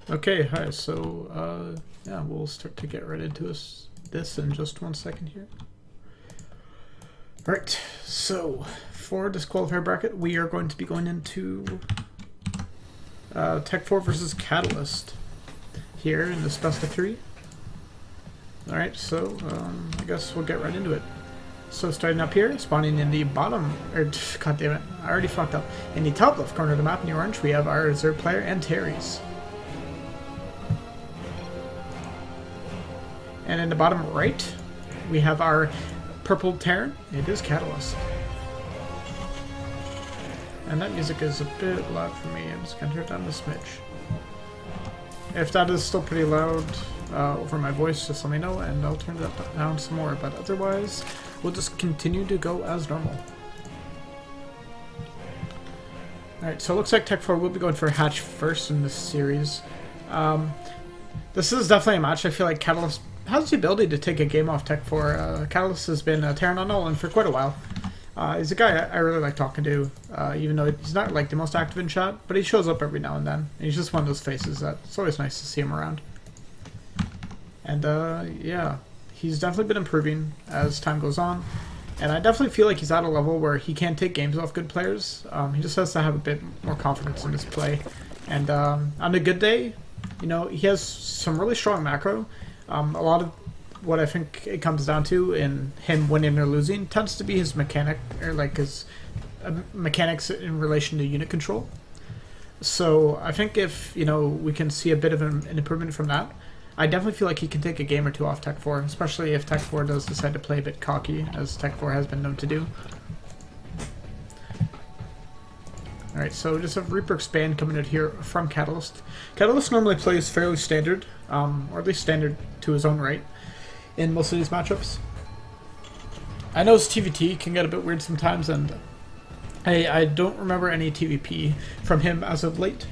Okay, hi. So, yeah, we'll start to get right into this in just 1 second here. Alright, so for this qualifier bracket, we are going to be going into Tech 4 versus Catalyst here in this best of 3. Alright, so I guess we'll get right into it. So starting up here, spawning in the bottom, or god damn it, I already fucked up. In the top left corner of the map in the orange, we have our reserve player and Terry's. And in the bottom right, we have our purple Terran. It is Catalyst. And that music is a bit loud for me. I'm just going to turn it down a smidge. If that is still pretty loud over my voice, just let me know and I'll turn that down some more. But otherwise, we'll just continue to go as normal. Alright, so it looks like Tech 4 will be going for Hatch first in this series. This is definitely a match I feel like Catalyst has the ability to take a game off Tech 4. Catalyst has been Terran on Nolan for quite a while. He's a guy I really like talking to, even though he's not like the most active in chat, but he shows up every now and then. And he's just one of those faces that it's always nice to see him around. And yeah, he's definitely been improving as time goes on. And I definitely feel like he's at a level where he can take games off good players. He just has to have a bit more confidence in his play. And on a good day, you know, he has some really strong macro. A lot of what I think it comes down to in him winning or losing tends to be his mechanic, or like his mechanics in relation to unit control. So I think if, you know, we can see a bit of an improvement from that, I definitely feel like he can take a game or two off Tech 4, especially if Tech 4 does decide to play a bit cocky, as Tech 4 has been known to do. Alright, so just have Reaper Expand coming out here from Catalyst. Catalyst normally plays fairly standard, or at least standard to his own right, in most of these matchups. I know his TVT can get a bit weird sometimes, and I don't remember any TVP from him as of late.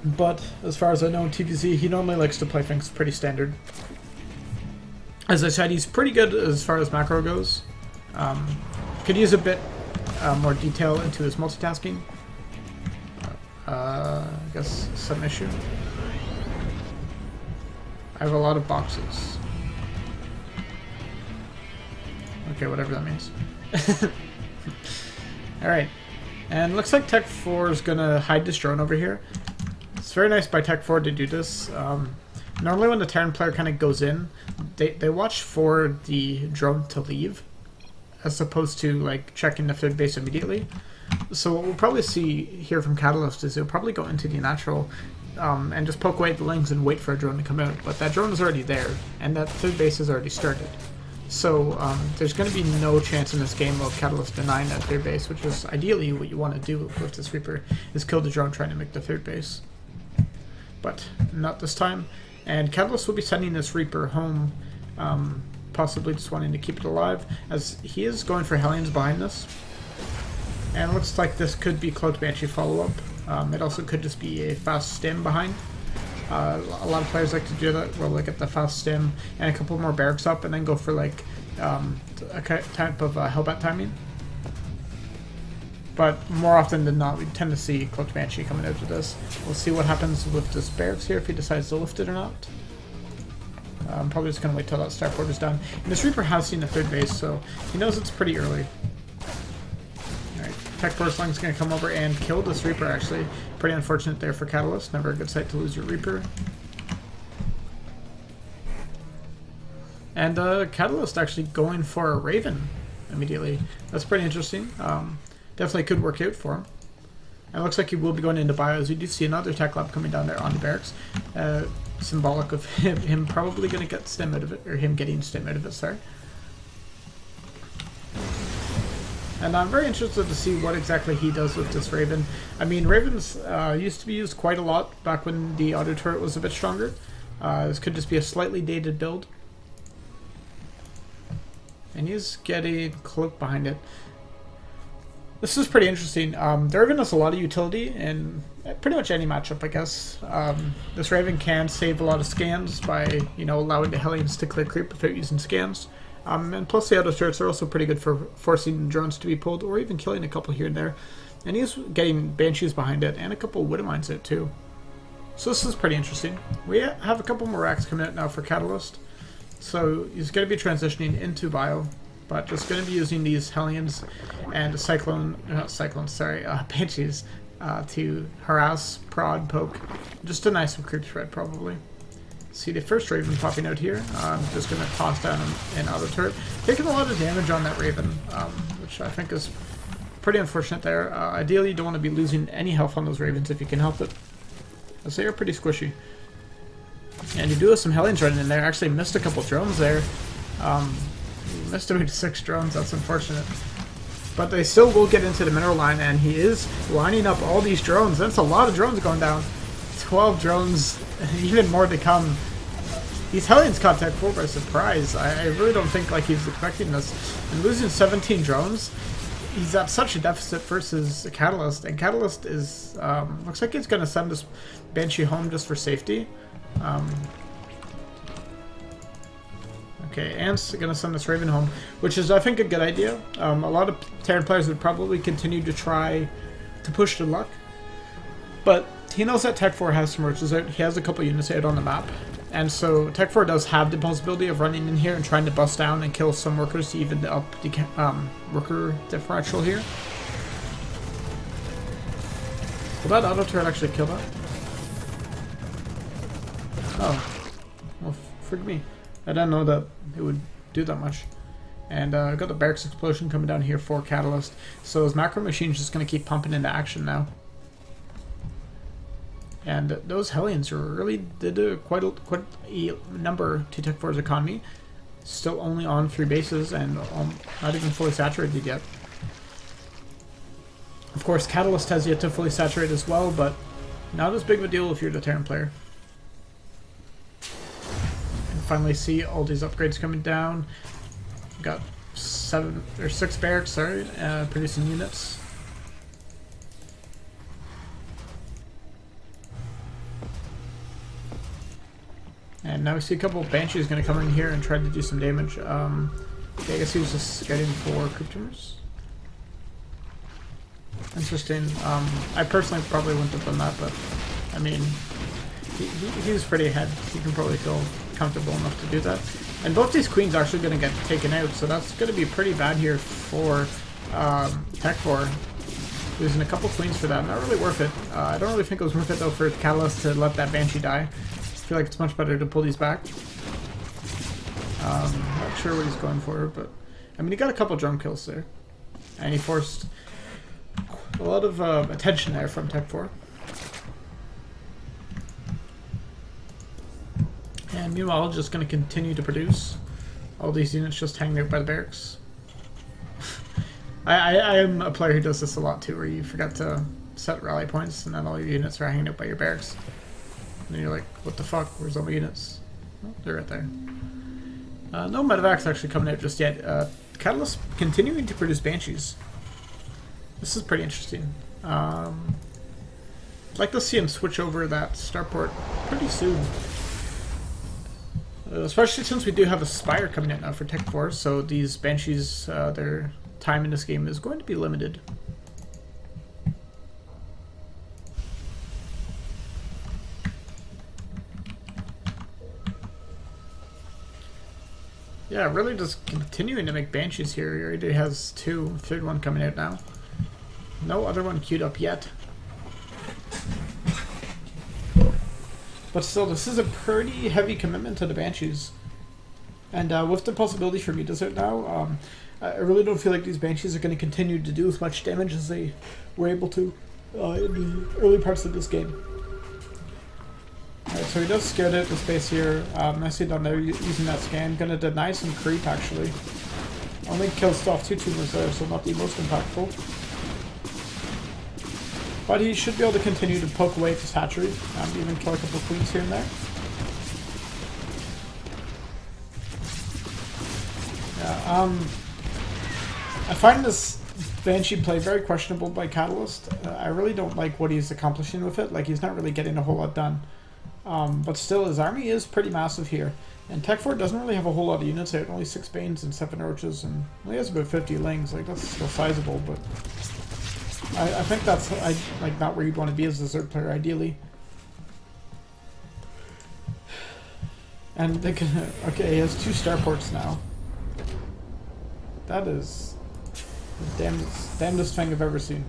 But as far as I know in TVZ, he normally likes to play things pretty standard. As I said, he's pretty good as far as macro goes. Could use a bit more detail into his multitasking. I guess some issue. I have a lot of boxes. Okay, whatever that means. Alright. And looks like Tech 4 is going to hide this drone over here. It's very nice by Tech 4 to do this. Normally when the Terran player kind of goes in, they watch for the drone to leave, as opposed to like checking the third base immediately. So what we'll probably see here from Catalyst is he'll probably go into the natural and just poke away at the lings and wait for a drone to come out. But that drone is already there, and that third base has already started. So there's going to be no chance in this game of Catalyst denying that third base, which is ideally what you want to do with this Reaper, is kill the drone trying to make the third base. But not this time. And Catalyst will be sending this Reaper home, possibly just wanting to keep it alive, as he is going for Hellions behind this. And it looks like this could be Cloaked Banshee follow-up. It also could just be a fast stim behind. A lot of players like to do that, where they get the fast stim and a couple more barracks up and then go for like a type of Hellbat timing. But more often than not, we tend to see Cloaked Banshee coming out of this. We'll see what happens with this barracks here, if he decides to lift it or not. I'm probably just going to wait till that starport is done. And this Reaper has seen the third base, so he knows it's pretty early. Alright, Tech 4 Sling's going to come over and kill this Reaper, actually. Pretty unfortunate there for Catalyst. Never a good sight to lose your Reaper. And Catalyst actually going for a Raven immediately. That's pretty interesting. Definitely could work out for him. And it looks like he will be going into bios. We do see another tech lab coming down there on the barracks. Symbolic of him probably going to get stim out of it, or him getting stim out of it, sorry. And I'm very interested to see what exactly he does with this Raven. I mean, Ravens used to be used quite a lot back when the auto turret was a bit stronger. This could just be a slightly dated build. And he's getting cloaked behind it. This is pretty interesting. The Raven has a lot of utility in pretty much any matchup, I guess. This Raven can save a lot of scans by, you know, allowing the Hellions to clear creep without using scans. And plus the auto turrets are also pretty good for forcing drones to be pulled, or even killing a couple here and there. And he's getting Banshees behind it, and a couple Widow Mines out too. So this is pretty interesting. We have a couple more racks coming out now for Catalyst. So he's going to be transitioning into Bio, but just going to be using these Hellions and Banshees to harass, prod, poke. Just a nice creep thread, probably. See the first Raven popping out here. I'm just going to toss down an auto turret. Taking a lot of damage on that Raven, which I think is pretty unfortunate there. Ideally, you don't want to be losing any health on those Ravens if you can help it, as they are pretty squishy. And you do have some Hellions running in there. Actually missed a couple drones there. Missed about 6 drones, that's unfortunate. But they still will get into the mineral line, and he is lining up all these drones. That's a lot of drones going down. 12 drones, even more to come. These Hellions caught Tech 4 by surprise. I really don't think like he's expecting this. And losing 17 drones, he's at such a deficit versus Catalyst. And Catalyst is, looks like he's going to send this Banshee home just for safety. Okay, Ant's going to send this Raven home, which is, I think, a good idea. A lot of Terran players would probably continue to try to push the luck. But he knows that Tech 4 has some roaches out. He has a couple units out on the map. And so Tech 4 does have the possibility of running in here and trying to bust down and kill some workers to even up the worker differential here. Will that auto turret actually kill that? Oh. Well, frig me. I didn't know that it would do that much. And I've got the barracks explosion coming down here for Catalyst. So his macro machine's just going to keep pumping into action now. And those Hellions really did quite a number to Tech 4's economy. Still only on 3 bases and not even fully saturated yet. Of course, Catalyst has yet to fully saturate as well, but not as big of a deal if you're the Terran player. And finally see all these upgrades coming down. Got 6 barracks, sorry, producing units. And now we see a couple of Banshees going to come in here and try to do some damage. I guess he was just scouting for Cryptomers. Interesting. I personally probably wouldn't have done that, but I mean, he was pretty ahead. He can probably feel comfortable enough to do that. And both these Queens are actually going to get taken out, so that's going to be pretty bad here for Tech 4. Losing a couple Queens for that. Not really worth it. I don't really think it was worth it though for Catalyst to let that Banshee die. I feel like it's much better to pull these back. Not sure what he's going for, but I mean, he got a couple drone kills there, and he forced a lot of attention there from Tech 4. And meanwhile, just going to continue to produce all these units just hanging out by the barracks. I am a player who does this a lot too, where you forget to set rally points, and then all your units are hanging out by your barracks. And then you're like, what the fuck? Where's all my units? Oh, they're right there. No medevacs actually coming out just yet. Catalyst continuing to produce Banshees. This is pretty interesting. I'd like to see him switch over that starport pretty soon. Especially since we do have a Spire coming out now for Tech 4, so these Banshees, their time in this game is going to be limited. Yeah, really just continuing to make Banshees here. He already has 2, third one coming out now. No other one queued up yet. But still, this is a pretty heavy commitment to the Banshees. And with the possibility for Metas out now, I really don't feel like these Banshees are going to continue to do as much damage as they were able to in the early parts of this game. Alright, so he does scout out the space here. Nicely done there using that scan. Gonna deny some creep actually. Only kills off 2 tumors there, so not the most impactful. But he should be able to continue to poke away at this hatchery. Even kill a couple of queens here and there. Yeah, I find this Banshee play very questionable by Catalyst. I really don't like what he's accomplishing with it. Like, he's not really getting a whole lot done. But still, his army is pretty massive here. And Tech 4 doesn't really have a whole lot of units out. Only 6 Banes and 7 Roaches, and he has about 50 Lings. Like, that's still sizable, but I think that's like not where you'd want to be as a Zerg player, ideally. And they can, okay, he has 2 starports now. That is the damnedest thing I've ever seen.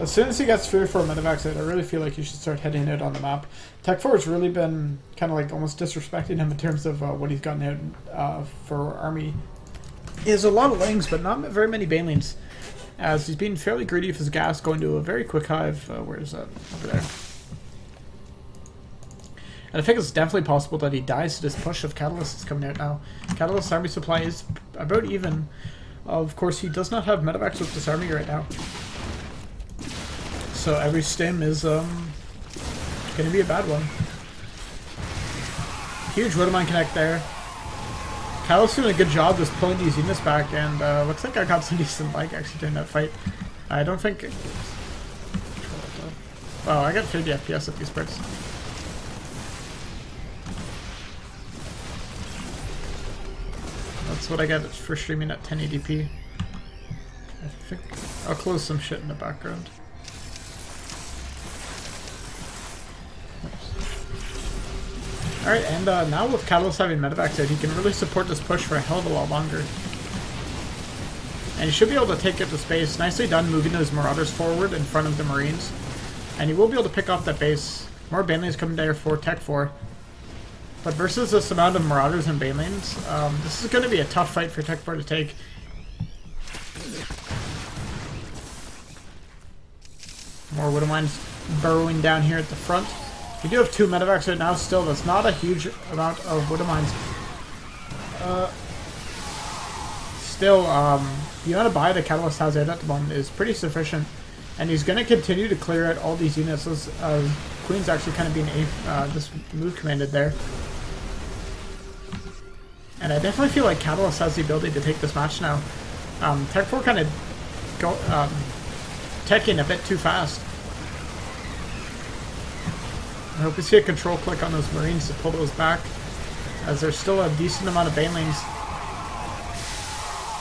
As soon as he gets 3 or 4 medevacs, I really feel like he should start heading out on the map. Tech 4 has really been kind of like almost disrespecting him in terms of what he's gotten out for army. He has a lot of lanes, but not very many banelings, as he's being fairly greedy of his gas, going to a very quick hive. Where is that? Over there. And I think it's definitely possible that he dies to this push of Catalyst is coming out now. Catalyst's army supply is about even. Of course, he does not have medevacs with this army right now. So every stim is going to be a bad one. Huge Widowmine connect there. Catalyst's doing a good job just pulling these units back, and looks like I got some decent lag actually during that fight. I don't think... Wow, I got 50 FPS at these parts. That's what I get for streaming at 1080p. I think I'll close some shit in the background. Alright, and now with Catalyst having medevacs out, he can really support this push for a hell of a lot longer. And he should be able to take it to space. Nicely done moving those Marauders forward in front of the Marines. And he will be able to pick off that base. More Banelings coming there for Tech 4. But versus this amount of Marauders and Banelings, this is going to be a tough fight for Tech 4 to take. More Widowmines burrowing down here at the front. We do have 2 medevacs right now still. That's not a huge amount of Widowmines. Still, the amount of buy that Catalyst has out at the moment is pretty sufficient. And he's going to continue to clear out all these units as Queen's actually kind of being this move commanded there. And I definitely feel like Catalyst has the ability to take this match now. Tech 4 kind of teching a bit too fast. I hope we see a control click on those Marines to pull those back, as there's still a decent amount of Banelings.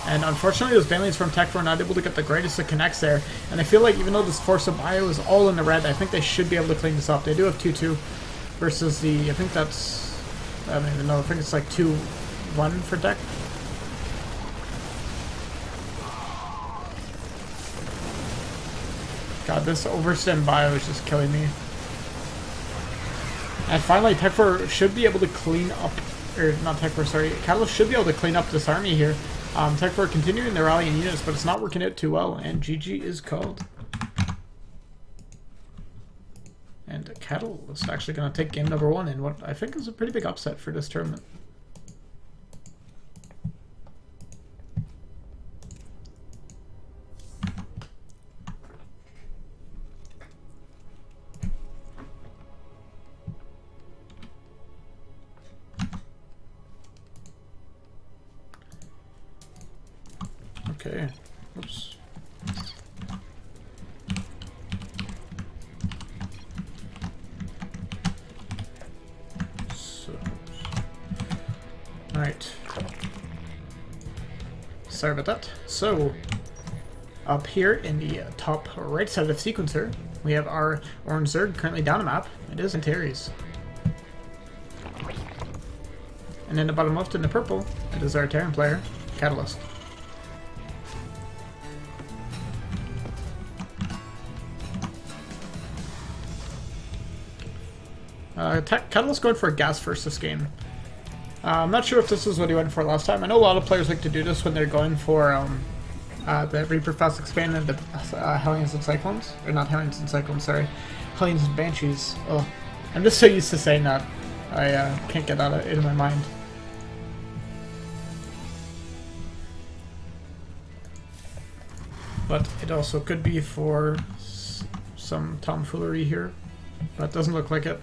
And unfortunately those Banelings from Tech 4 are not able to get the greatest of connects there. And I feel like even though this Force of Bio is all in the red, I think they should be able to clean this up. They do have 2-2 versus the, I think that's, I don't even know, I think it's like 2-1 for Tech. God, this overstim Bio is just killing me. And finally, Tech 4 should be able to clean up, or not Tech 4, sorry, Catalyst should be able to clean up this army here. Tech 4 continuing their rally in units, but it's not working out too well, and GG is called. And Catalyst is actually going to take game number 1 in what I think is a pretty big upset for this tournament. Okay, oops. So, alright. Sorry about that. So, up here in the top right side of the sequencer, we have our Orange Zerg currently down a map. It is Antares. And in the bottom left in the purple, it is our Terran player, Catalyst. Catalyst going for a gas first this game. I'm not sure if this is what he went for last time. I know a lot of players like to do this when they're going for the Reaper Fast Expand and the Hellions and Cyclones. Or not Hellions and Cyclones, sorry. Hellions and Banshees. Oh, I'm just so used to saying that. I can't get that out of my mind. But it also could be for some tomfoolery here. But it doesn't look like it.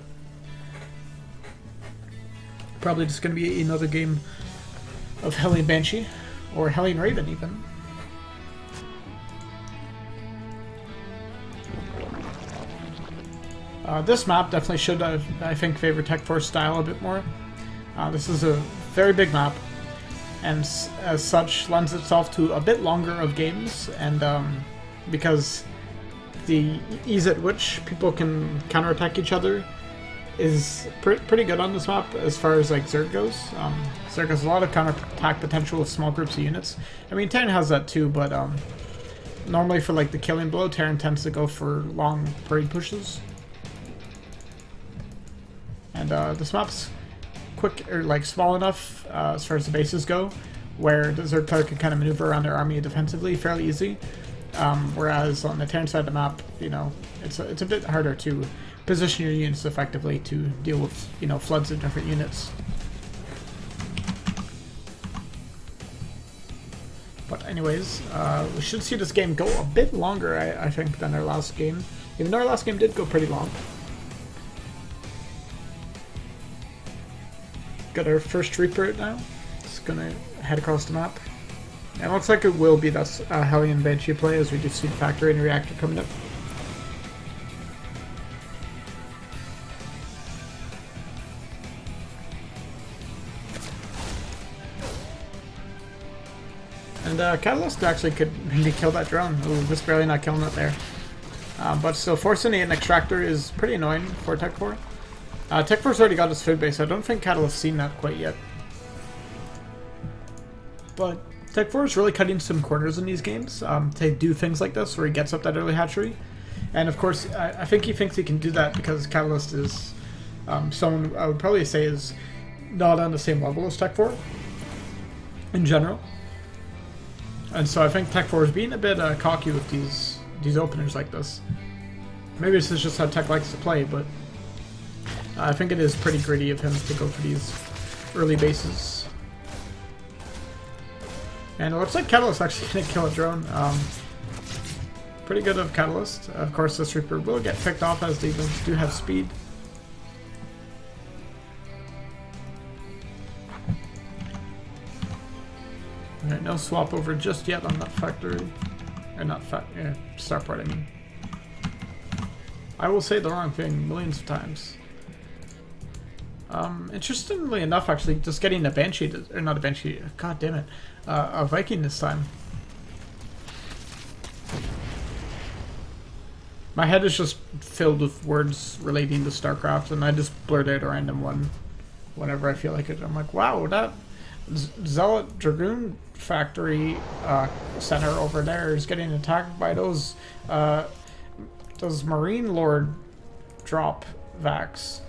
Probably just going to be another game of Hellion Banshee, or Hellion Raven even. This map definitely should, I think, favor Tech 4's style a bit more. This is a very big map, and as such lends itself to a bit longer of games, and because the ease at which people can counterattack each other is pretty good on this map as far as like Zerg goes. Zerg has a lot of counterattack potential with small groups of units. I mean, Terran has that too, but normally for like the killing blow, Terran tends to go for long parade pushes. And this map's quick or like small enough as far as the bases go, where the Zerg player can kind of maneuver around their army defensively fairly easy. Whereas on the Terran side of the map, you know, it's a bit harder to position your units effectively to deal with, you know, floods of different units. But anyways, we should see this game go a bit longer, I think, than our last game. Even though our last game did go pretty long. Got our first Reaper now. Just gonna head across the map. And it looks like it will be that Hellion Banshee play, as we do see the factory and reactor coming up. And Catalyst actually could maybe kill that drone. Ooh, just barely not killing it there. But still, forcing an extractor is pretty annoying for Tech 4. Tech 4's already got his food base. I don't think Catalyst's seen that quite yet. But Tech 4 is really cutting some corners in these games to do things like this, where he gets up that early hatchery. And of course, I think he thinks he can do that because Catalyst is someone I would probably say is not on the same level as Tech 4 in general. And so I think Tech 4 is being a bit cocky with these openers like this. Maybe this is just how Tech likes to play, but I think it is pretty gritty of him to go for these early bases. And it looks like Catalyst actually going to kill a drone. Pretty good of Catalyst. Of course, this Reaper will get picked off as they do have speed. Alright, no swap over just yet on that factory. Or not starport, I mean. I will say the wrong thing millions of times. Interestingly enough, actually, just getting a Banshee, or not a Banshee, god damn it, a Viking this time. My head is just filled with words relating to StarCraft, and I just blurt out a random one whenever I feel like it. I'm like, wow, that Zealot Dragoon factory center over there is getting attacked by those Marine Lord drop vacs.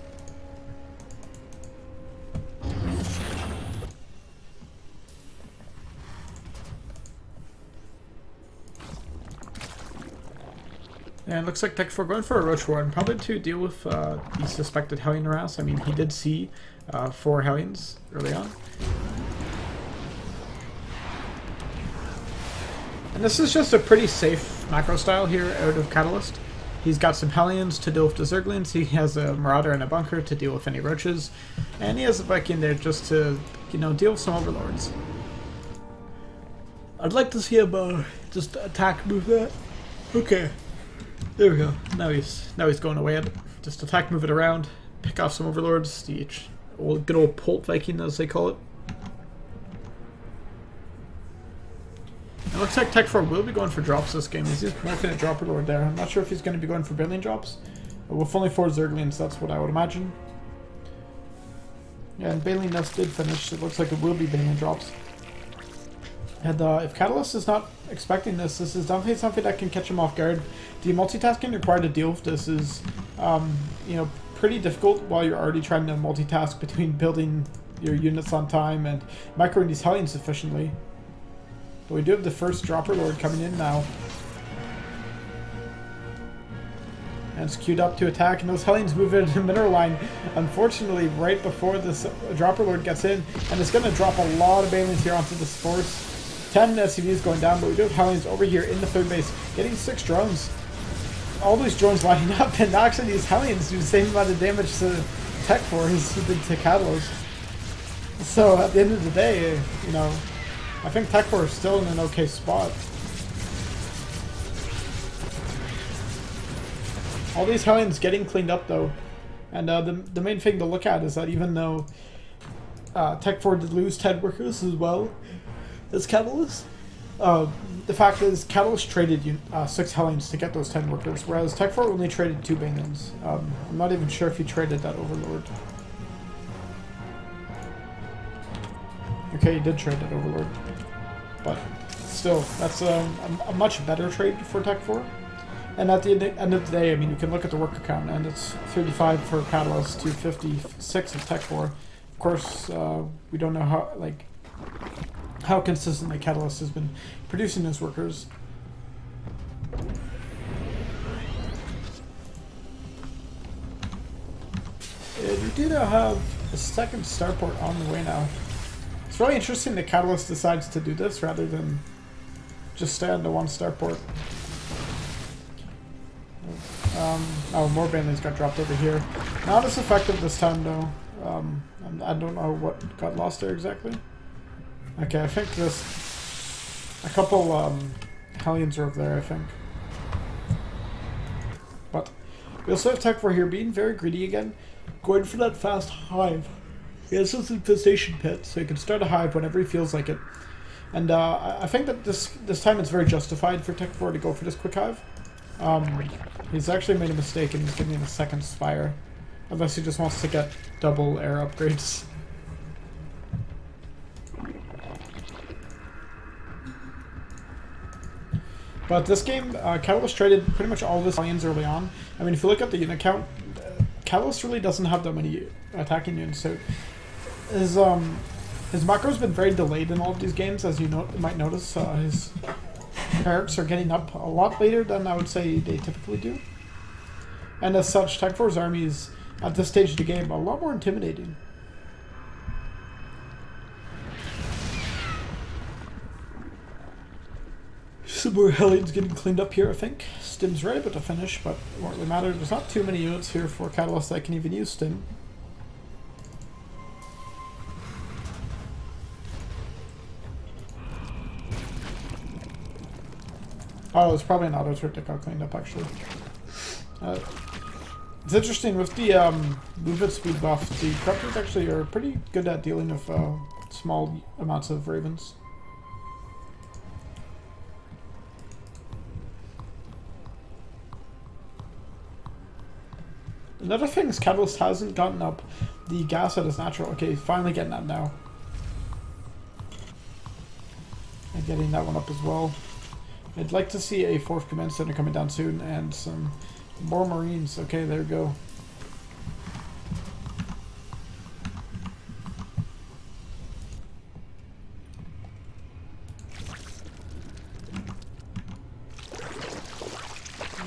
And it looks like Tech 4 going for a Roach Warren, probably to deal with the suspected Hellion harass. I mean, he did see 4 Hellions early on. And this is just a pretty safe macro style here out of Catalyst. He's got some Hellions to deal with the Zerglings, he has a Marauder and a Bunker to deal with any Roaches, and he has a Viking there just to, you know, deal with some Overlords. I'd like to see him just attack move that. Okay. There we go. Now he's going away at it. Just attack, move it around, pick off some Overlords, the good old Polt Viking as they call it. It looks like Tech 4 will be going for drops this game. He's just marking a Dropper Lord there. I'm not sure if he's going to be going for billion drops. But with only 4 Zerglings, that's what I would imagine. Yeah, and Baleen Nest did finish. It looks like it will be billion drops. And if Catalyst is not expecting this, this is definitely something that can catch him off guard. The multitasking required to deal with this is, you know, pretty difficult while you're already trying to multitask between building your units on time and microing these Hellions efficiently. But we do have the first Dropper Lord coming in now. And it's queued up to attack, and those Hellions move into mineral line, unfortunately, right before this Dropper Lord gets in. And it's going to drop a lot of Balins here onto this force. 10 SCVs going down, but we do have Hellions over here in the third base, getting 6 drones. All these drones lining up, and actually these Hellions do the same amount of damage to Tech 4 as they did to Catalyst. So at the end of the day, you know, I think Tech 4 is still in an okay spot. All these Hellions getting cleaned up though, and the main thing to look at is that even though Tech 4 did lose 10 workers as well as Catalyst, The fact is, Catalyst traded 6 Hellions to get those 10 workers, whereas Tech 4 only traded 2 Banelings. I'm not even sure if he traded that Overlord. Okay, he did trade that Overlord. But still, that's a much better trade for Tech 4. And at the end of the day, I mean, you can look at the worker count, and it's 35 for Catalyst to 56 of Tech 4. Of course, we don't know how consistently Catalyst has been producing his workers. And we do now have a second starport on the way now. It's really interesting that Catalyst decides to do this rather than just stay on the one starport. Oh, more Banelings got dropped over here. Not as effective this time, though. I don't know what got lost there exactly. Okay, I think a couple Hellions are over there, I think. But we also have Tech 4 here being very greedy again, going for that fast hive. He has this infestation pit, so he can start a hive whenever he feels like it. And I think that this time it's very justified for Tech 4 to go for this quick hive. He's actually made a mistake and he's giving a second Spire. Unless he just wants to get double air upgrades. But this game, Catalyst traded pretty much all of his Hellions early on. I mean, if you look at the unit count, Catalyst really doesn't have that many attacking units. So his macro's been very delayed in all of these games, as you might notice. His barracks are getting up a lot later than I would say they typically do. And as such, Tech 4's army is, at this stage of the game, a lot more intimidating. Some more Hellions getting cleaned up here, I think. Stim's right about to finish, but it won't really matter. There's not too many units here for Catalyst that can even use Stim. Oh, it's probably an auto turret that got cleaned up, actually. It's interesting, with the movement speed buff, the Corruptors actually are pretty good at dealing with small amounts of Ravens. Another thing is Catalyst hasn't gotten up the gas at his natural. Okay, finally getting that now. And getting that one up as well. I'd like to see a 4th command center coming down soon and some more Marines. Okay, there we go.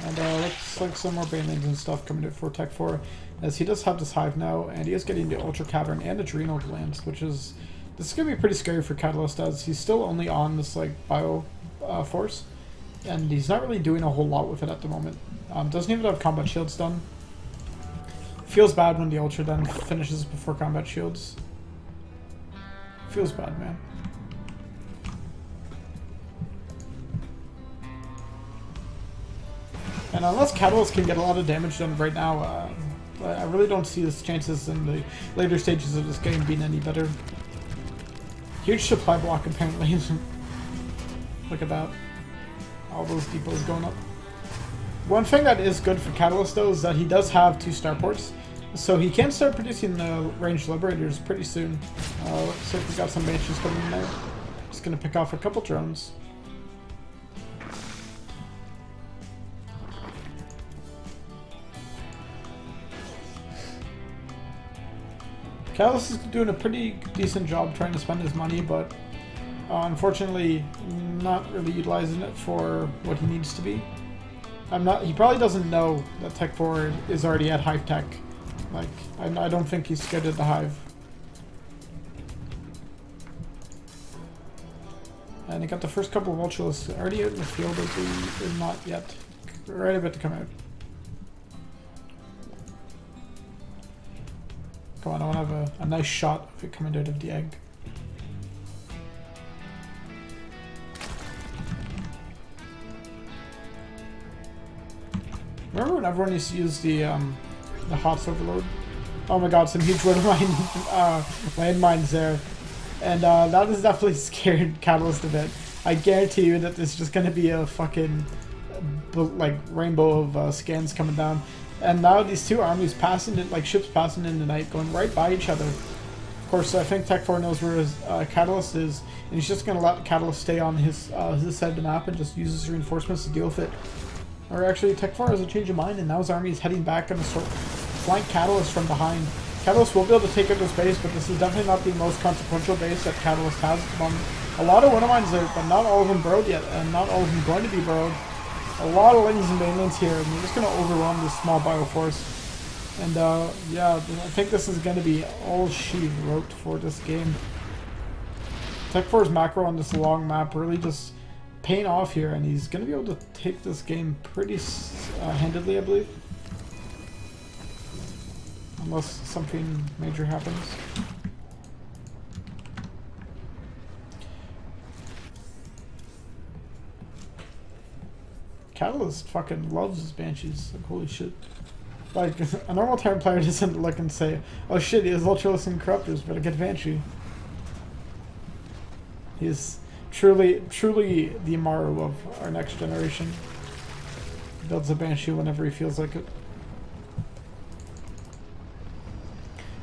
And looks like some more Banelings and stuff coming to for Tech 4, as he does have this hive now, and he is getting the Ultra Cavern and Adrenal Glands, which is, this is going to be pretty scary for Catalyst, as he's still only on this like bio force, and he's not really doing a whole lot with it at the moment. Doesn't even have combat shields done. Feels bad when the Ultra then finishes before combat shields. Feels bad, man. And unless Catalyst can get a lot of damage done right now, I really don't see his chances in the later stages of this game being any better. Huge supply block, apparently. Look at that. All those depots going up. One thing that is good for Catalyst, though, is that he does have 2 starports, so he can start producing the ranged liberators pretty soon. Looks like we got some Banshees coming in there. Just gonna pick off a couple drones. Catalyst is doing a pretty decent job trying to spend his money, but unfortunately not really utilizing it for what he needs to be. He probably doesn't know that Tech 4 is already at Hive Tech. Like, I don't think he's scared of the Hive. And he got the first couple of Vultures already out in the field, or not yet. Right about to come out. Come on, I want to have a nice shot of it coming out of the egg. Remember when everyone used to use the HOTS overload? Oh my god, some huge landmines there. And that has definitely scared Catalyst a bit. I guarantee you that there's just gonna be a fucking like rainbow of scans coming down. And now these two armies passing it, like ships passing in the night, going right by each other. Of course, I think Tech 4 knows where his Catalyst is, and he's just gonna let Catalyst stay on his side of the map and just use his reinforcements to deal with it. Or actually, Tech 4 has a change of mind, and now his army is heading back and flank Catalyst from behind. Catalyst will be able to take out this base, but this is definitely not the most consequential base that Catalyst has at the moment. A lot of Wintermines there, but not all of them burrowed yet, and not all of them going to be burrowed. A lot of lanes and mainlands here, and they're just going to overwhelm this small bioforce. And yeah, I think this is going to be all she wrote for this game. Tech 4's macro on this long map really just paying off here, and he's going to be able to take this game pretty handedly, I believe. Unless something major happens. Catalyst fucking loves his Banshees. Like, holy shit. Like, a normal Terran player doesn't look and say, oh shit, he has Ultralisk and Corruptors, better get Banshee. He is truly the Amaru of our next generation. Builds a Banshee whenever he feels like it.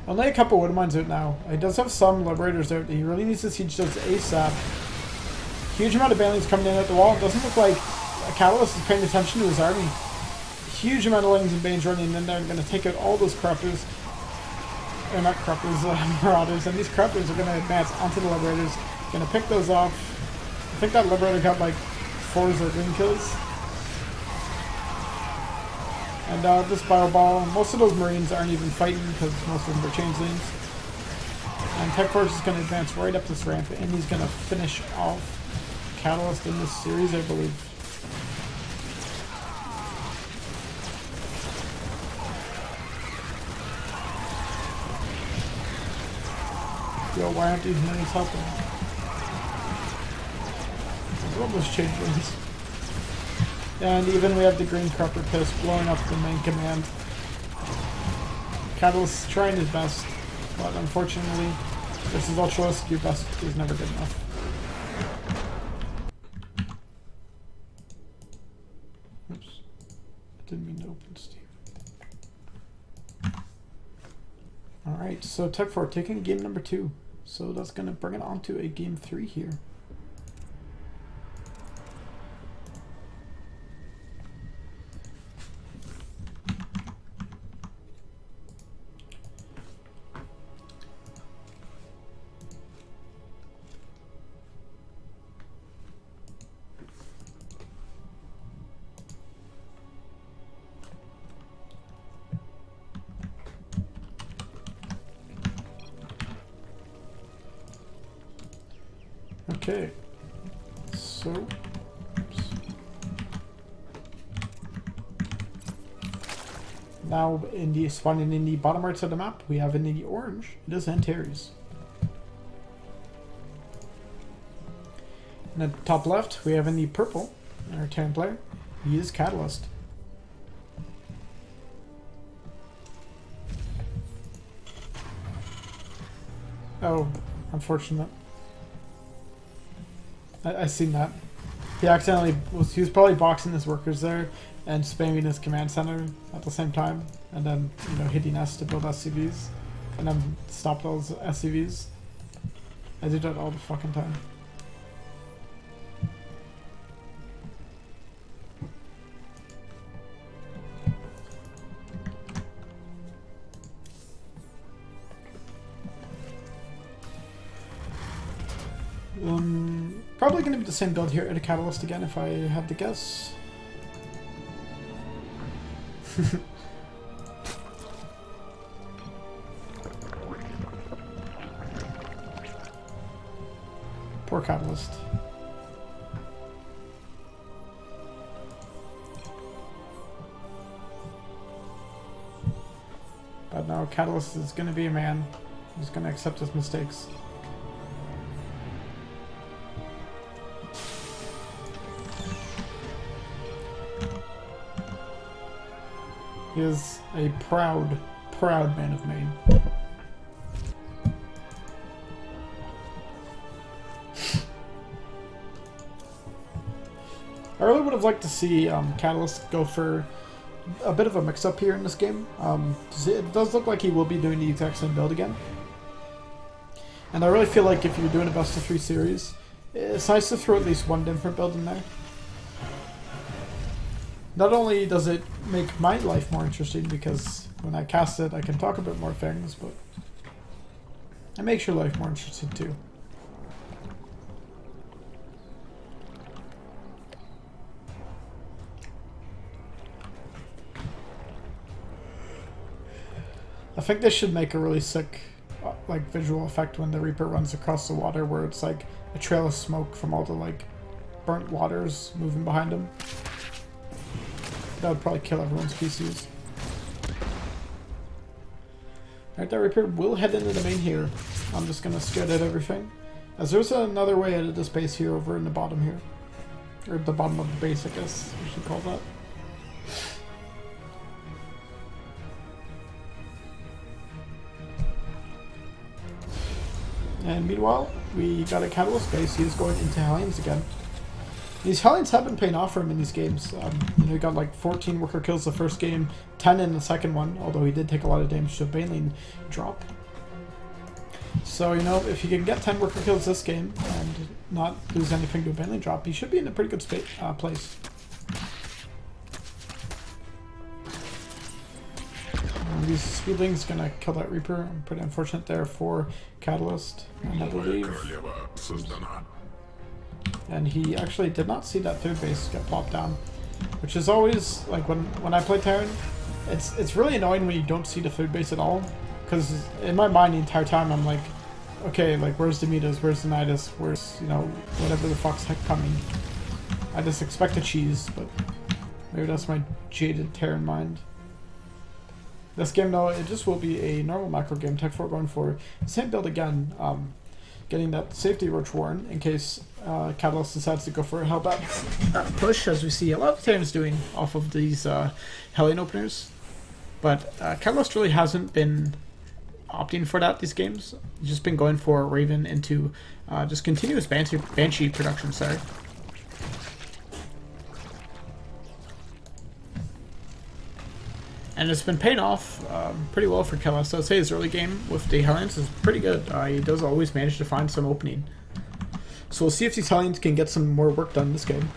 Only a couple Woodmines out now. He does have some Liberators out. He really needs to siege those ASAP. Huge amount of Banelings coming in at the wall. It doesn't look like a Catalyst is paying attention to his army. Huge amount of Lings and Banes running in there and going to take out all those Corruptors. Or not Corruptors, Marauders. And these Corruptors are going to advance onto the Liberators. Going to pick those off. I think that Liberator got like 4 or green kills. And this Bioball, most of those Marines aren't even fighting because most of them are changelings. And Tech Force is going to advance right up this ramp, and he's going to finish off Catalyst in this series, I believe. Yo, why aren't these minis helping? Look at all those changelings. And even we have the green Corruptor Piss blowing up the main command. Catalyst trying his best, but unfortunately, this is Ultralisk, your best is never good enough. Oops. Didn't mean to open Steam. Alright, so Tech 4 taking game number 2. So that's going to bring it on to a game 3 here. Okay, so oops. Now in the spawning in the bottom right side of the map, we have in the orange, it is Antares. And at the top left, we have in the purple, our Terran player, he is Catalyst. Oh, unfortunate. I seen that. He accidentally he was probably boxing his workers there and spamming his command center at the same time, and then hitting S to build SCVs, and then stop those SCVs. I do that all the fucking time. Probably going to be the same build here at a Catalyst again if I had to guess. Poor Catalyst. But now Catalyst is going to be a man who's going to accept his mistakes. He is a proud man of Maine. I really would have liked to see Catalyst go for a bit of a mix-up here in this game. 'Cause it does look like he will be doing the exact same build again. And I really feel like if you're doing a best of 3 series, it's nice to throw at least one different build in there. Not only does it make my life more interesting, because when I cast it I can talk about more things, but it makes your life more interesting too. I think this should make a really sick like visual effect when the Reaper runs across the water, where it's like a trail of smoke from all the like burnt waters moving behind him. That would probably kill everyone's PCs. Alright, that Reaper will head into the main here. I'm just gonna scout out everything, as there's another way out of this base here over in the bottom here. Or the bottom of the base, I guess we should call that. And meanwhile, we got a Catalyst base. He's going into Hellions again. These Hellions have been paying off for him in these games. You know, he got like 14 worker kills the first game, 10 in the second one, although he did take a lot of damage to a Baneling drop. So, you know, if he can get 10 worker kills this game and not lose anything to a Baneling drop, he should be in a pretty good place. These Speedlings gonna kill that Reaper. I'm pretty unfortunate there for Catalyst, and I believe. And he actually did not see that third base get plopped down, which is always like when I play Terran, it's really annoying when you don't see the third base at all, because in my mind the entire time I'm like, okay, like where's the Midas, where's the Nidus, where's, you know, whatever the fuck's coming. I just expect a cheese, but maybe that's my jaded Terran mind. This game, though, it just will be a normal macro game. Tech 4 going for the same build again, getting that safety Roach Warren in case Catalyst decides to go for a Hellbat push, as we see a lot of Terrans doing off of these Hellion openers. But Catalyst really hasn't been opting for that these games. He's just been going for Raven into just continuous Banshee production, sorry. And it's been paying off pretty well for Catalyst. So I'd say his early game with the Hellions is pretty good. He does always manage to find some opening. So we'll see if these Hellions can get some more work done this game.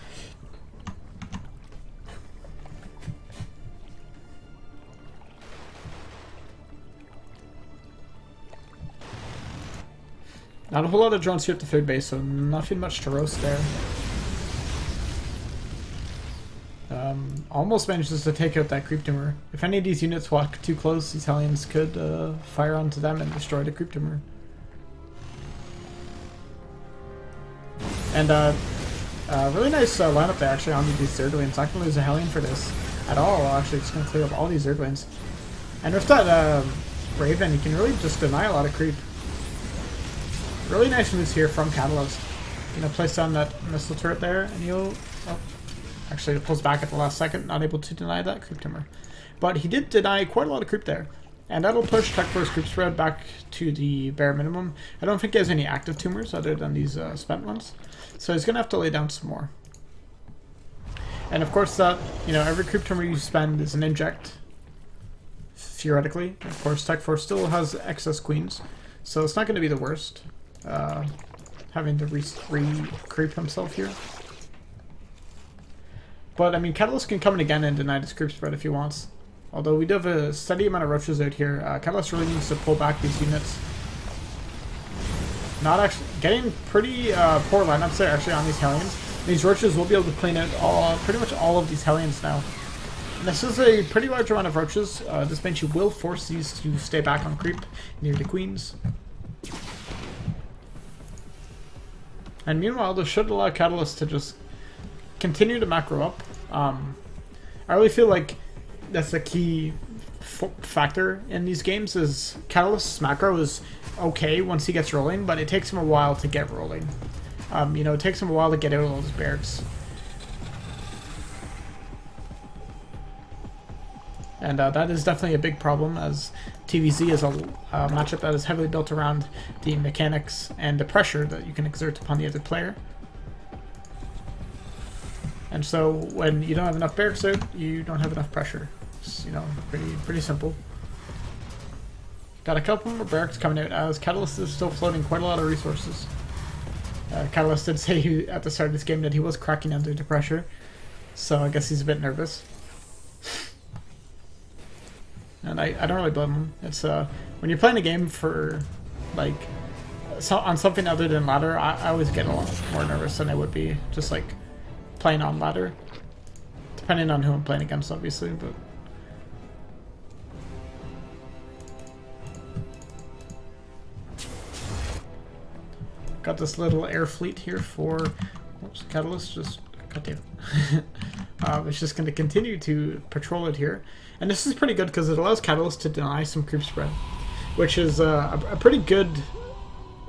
Not a whole lot of drones here at the third base, so nothing much to roast there. Almost manages to take out that creep tumor. If any of these units walk too close, these Hellions could fire onto them and destroy the creep tumor. And really nice lineup there actually on these Zerglings. Not gonna lose a Hellion for this at all. Actually, just gonna clear up all these Zerglings. And with that Raven, you can really just deny a lot of creep. Really nice moves here from Catalyst. You know, place down that missile turret there, and you'll. Oh. Actually, it pulls back at the last second, not able to deny that creep tumor. But he did deny quite a lot of creep there. And that'll push Tech 4's creep spread back to the bare minimum. I don't think he has any active tumors other than these spent ones. So he's going to have to lay down some more. And of course that, you know, every creep tumor you spend is an inject. Theoretically. Of course, Tech 4 still has excess queens. So it's not going to be the worst. Having to re-creep himself here. But, I mean, Catalyst can come in again and deny this creep spread if he wants. Although we do have a steady amount of roaches out here. Catalyst really needs to pull back these units. Not actually... Getting pretty poor lineups there, actually, on these Hellions. These roaches will be able to clean out pretty much all of these Hellions now. And this is a pretty large amount of roaches. This Banshee will force these to stay back on creep near the queens. And meanwhile, this should allow Catalyst to just continue to macro up. I really feel like that's a key factor in these games, is Catalyst's macro is okay once he gets rolling, but it takes him a while to get rolling. You know, it takes him a while to get out of those barracks. And that is definitely a big problem, as TVZ is a matchup that is heavily built around the mechanics and the pressure that you can exert upon the other player. And so when you don't have enough barracks out, you don't have enough pressure. It's, you know, pretty simple. Got a couple more barracks coming out as Catalyst is still floating quite a lot of resources. Catalyst did say at the start of this game that he was cracking under the pressure, so I guess he's a bit nervous. And I don't really blame him. It's when you're playing a game for like on something other than ladder, I always get a lot more nervous than I would be just like playing on ladder, depending on who I'm playing against, obviously. But got this little air fleet here for oops, Catalyst. Just cut down. It's just going to continue to patrol it here, and this is pretty good because it allows Catalyst to deny some creep spread, which is a pretty good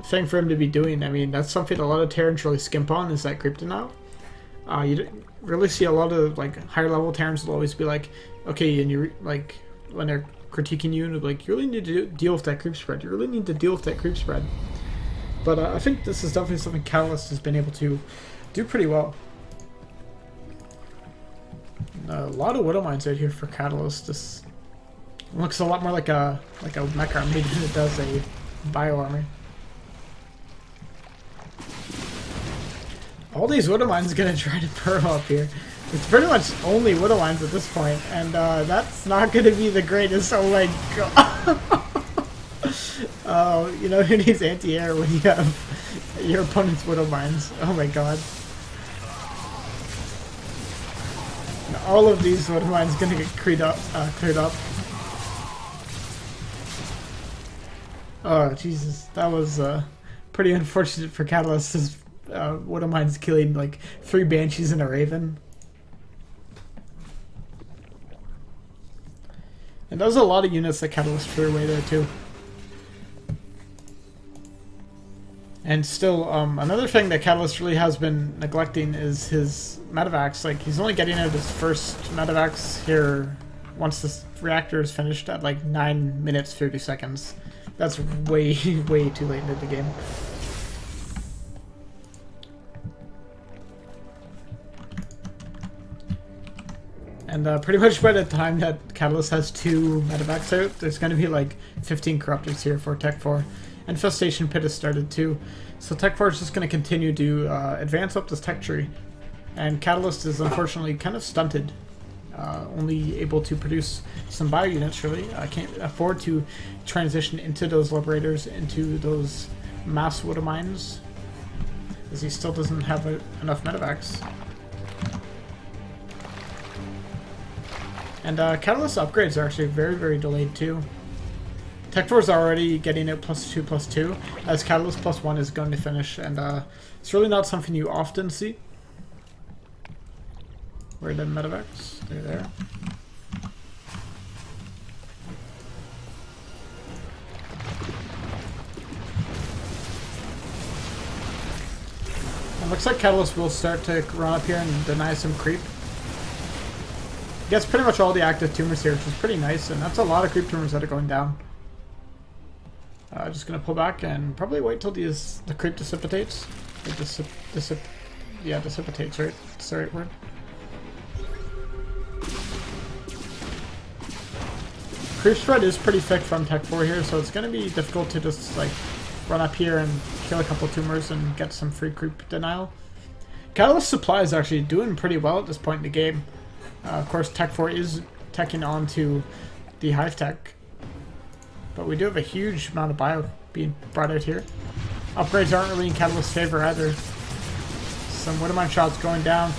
thing for him to be doing. I mean, that's something a lot of Terrans really skimp on, is that creep denial. You don't really see a lot of like higher level Terrans will always be like, okay, and you like when they're critiquing you, and like, you really need to deal with that creep spread. You really need to deal with that creep spread. But I think this is definitely something Catalyst has been able to do pretty well. A lot of Widow Mines out here for Catalyst. This looks a lot more like a mech army than it does a bio army. All these Widow Mines are gonna try to burrow up here. It's pretty much only Widow Mines at this point, and that's not gonna be the greatest. Oh my god! Oh, you know who needs anti-air when you have your opponent's Widow Mines? Oh my god. And all of these Widow Mines gonna get cleared up. Oh Jesus, that was pretty unfortunate for Catalyst. His Widow Mines killing like 3 Banshees and a Raven. And those are a lot of units that Catalyst threw away there too. And still, another thing that Catalyst really has been neglecting is his medevacs. Like, he's only getting out his first medevacs here once this reactor is finished at like 9 minutes 30 seconds. That's way, way too late into the game. And pretty much by the time that Catalyst has 2 medevacs out, there's going to be like 15 corruptors here for Tech 4. Infestation Pit has started too, so Tech 4 is just going to continue to advance up this tech tree, and Catalyst is unfortunately kind of stunted, only able to produce some bio units really. I can't afford to transition into those Liberators, into those mass Widow Mines, as he still doesn't have enough medevacs. And Catalyst upgrades are actually very, very delayed too. Tech 4 is already getting it +2/+2, as Catalyst +1 is going to finish, and it's really not something you often see. Where are the medevacs? They're there. It looks like Catalyst will start to run up here and deny some creep. Gets pretty much all the active tumors here, which is pretty nice, and that's a lot of creep tumors that are going down. Just gonna pull back and probably wait till the creep dissipates. It dissipates, right? That's the right word. Creep spread is pretty thick from Tech 4 here, so it's gonna be difficult to just like run up here and kill a couple tumors and get some free creep denial. Catalyst supply is actually doing pretty well at this point in the game. Of course, Tech 4 is teching on to the Hive Tech. But we do have a huge amount of bio being brought out here. Upgrades aren't really in Catalyst's favor either. Some Widow Mine shots going down.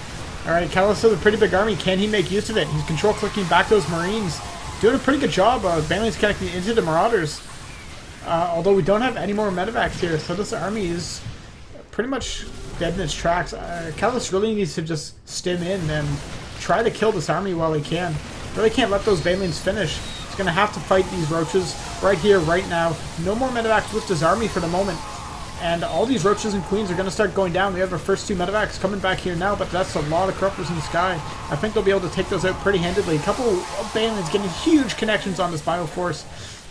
Alright, Catalyst has a pretty big army. Can he make use of it? He's control clicking back those Marines. Doing a pretty good job of Banelings connecting into the Marauders. Although we don't have any more medevacs here, so this army is pretty much dead in its tracks. Catalyst really needs to just stim in and try to kill this army while he can. Really can't let those Banelings finish. He's going to have to fight these roaches right here, right now. No more medevacs with his army for the moment. And all these roaches and queens are going to start going down. We have our first 2 medevacs coming back here now, but that's a lot of corruptors in the sky. I think they'll be able to take those out pretty handedly. A couple of Banelings getting huge connections on this Bioforce.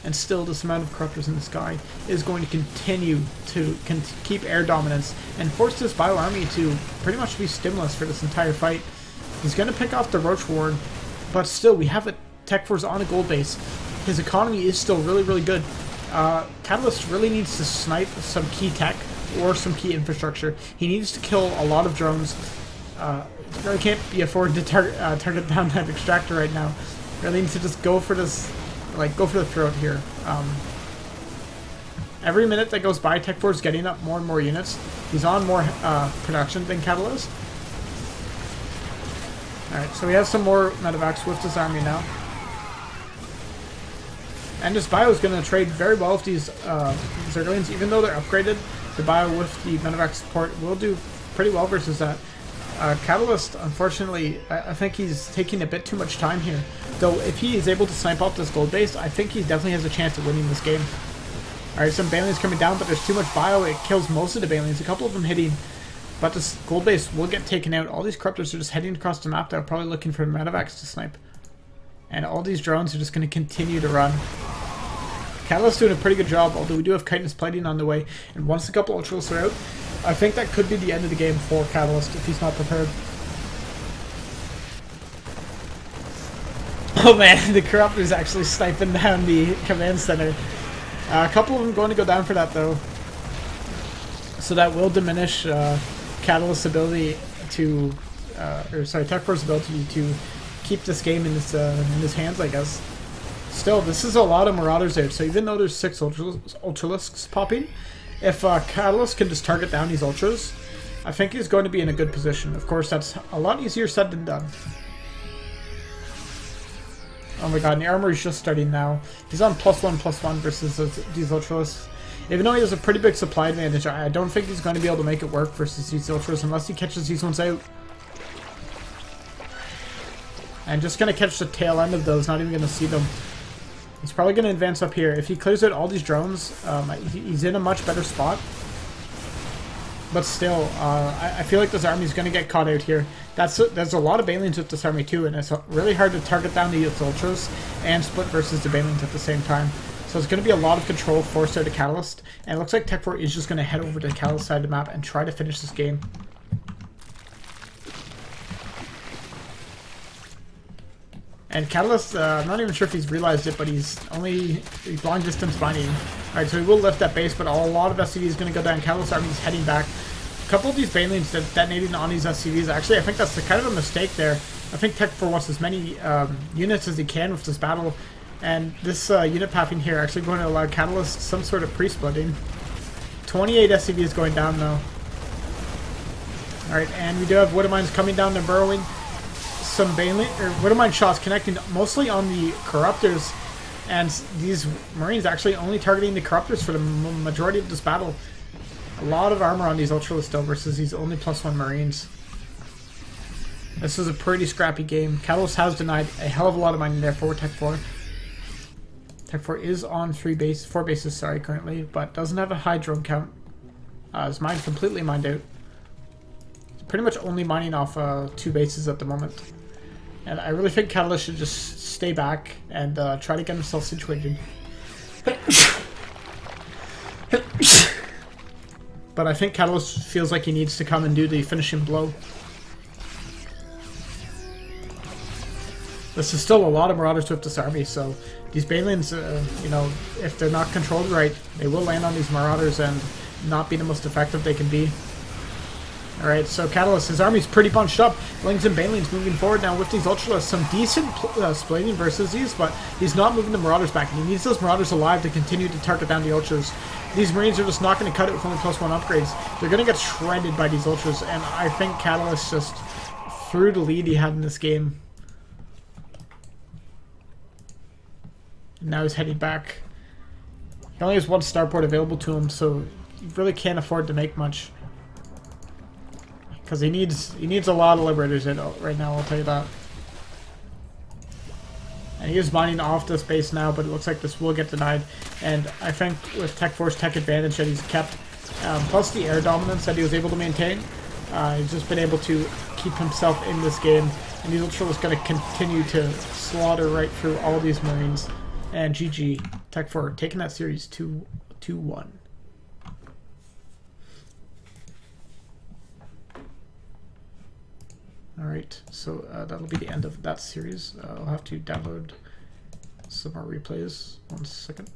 And still, this amount of corruptors in the sky is going to continue to keep air dominance and force this bio army to pretty much be stimulus for this entire fight. He's going to pick off the Roach Ward, but still, we have a Tech Force on a gold base. His economy is still really, really good. Catalyst really needs to snipe some key tech or some key infrastructure. He needs to kill a lot of drones. Really can't be afford to target down that extractor right now. Really needs to just go for this, like, go for the throat here. Every minute that goes by, Tech Force is getting up more and more units. He's on more production than Catalyst. Alright, so we have some more medevacs with this army now. And this bio is going to trade very well with these Zerglings. Even though they're upgraded, the bio with the medevac support will do pretty well versus that. Catalyst, unfortunately, I think he's taking a bit too much time here. Though if he is able to snipe off this gold base, I think he definitely has a chance of winning this game. Alright, some Banelings coming down, but there's too much bio. It kills most of the Banelings. A couple of them hitting, but this gold base will get taken out. All these Corruptors are just heading across the map. They're probably looking for medevacs to snipe. And all these drones are just going to continue to run. Catalyst's doing a pretty good job, although we do have Chitinous Plating on the way. And once a couple Ultralists are out, I think that could be the end of the game for Catalyst if he's not prepared. Oh man, the Corruptor's actually sniping down the command center. A couple of them going to go down for that though. So that will diminish Catalyst's ability to, Tech Force's ability to keep this game in his hands, I guess. Still, this is a lot of Marauders out, so even though there's 6 Ultralisks popping, if Catalyst can just target down these Ultras, I think he's going to be in a good position. Of course, that's a lot easier said than done. Oh my god, and the armor is just starting now. He's on +1/+1 versus these Ultralisks. Even though he has a pretty big supply advantage, I don't think he's going to be able to make it work versus these Ultras unless he catches these ones out. And just going to catch the tail end of those, not even going to see them. He's probably going to advance up here. If he clears out all these drones, he's in a much better spot. But still, I feel like this army is going to get caught out here. There's a lot of Banelings with this army too, and it's really hard to target down the Ultras and split versus the Banelings at the same time. So it's going to be a lot of control forced out of Catalyst, and it looks like Tech 4 is just going to head over to the Catalyst side of the map and try to finish this game. And Catalyst, I'm not even sure if he's realized it, but he's long distance mining. Alright, so he will lift that base, but a lot of SCV is going to go down. Catalyst army is heading back. A couple of these Banelings detonating on these SCVs. Actually, I think that's kind of a mistake there. I think Tech 4 wants as many units as he can with this battle. And this unit pathing here actually going to allow Catalyst some sort of pre-splitting. 28 SCVs going down though. Alright, and we do have Widowmines coming down. They're burrowing. Some Widowmine shots connecting mostly on the Corruptors, and these Marines actually only targeting the Corruptors for the majority of this battle. A lot of armor on these Ultralisks though versus these only +1 Marines. This is a pretty scrappy game. Catalyst has denied a hell of a lot of mining there for Tech 4. Tech 4 is on 4 bases, currently, but doesn't have a high drone count. His mine's completely mined out. He's pretty much only mining off 2 bases at the moment. And I really think Catalyst should just stay back and try to get himself situated. But I think Catalyst feels like he needs to come and do the finishing blow. This is still a lot of Marauders with this army, so these Banelings, you know, if they're not controlled right, they will land on these Marauders and not be the most effective they can be. Alright, so Catalyst, his army's pretty bunched up. Lings and Banelings moving forward now with these Ultralisks. Some decent splitting versus these, but he's not moving the Marauders back. And he needs those Marauders alive to continue to target down the Ultras. These Marines are just not going to cut it with only +1 upgrades. They're going to get shredded by these Ultras, and I think Catalyst just threw the lead he had in this game. And now he's heading back. He only has 1 starport available to him, so he really can't afford to make much. Because he needs a lot of Liberators in right now, I'll tell you that. And he is mining off this base now, but it looks like this will get denied. And I think with Tech 4's tech advantage that he's kept, plus the air dominance that he was able to maintain, he's just been able to keep himself in this game. And he's literally going to continue to slaughter right through all these Marines. And GG, Tech 4 taking that series 2-1. Alright, so that'll be the end of that series. I'll have to download some more replays. 1 second.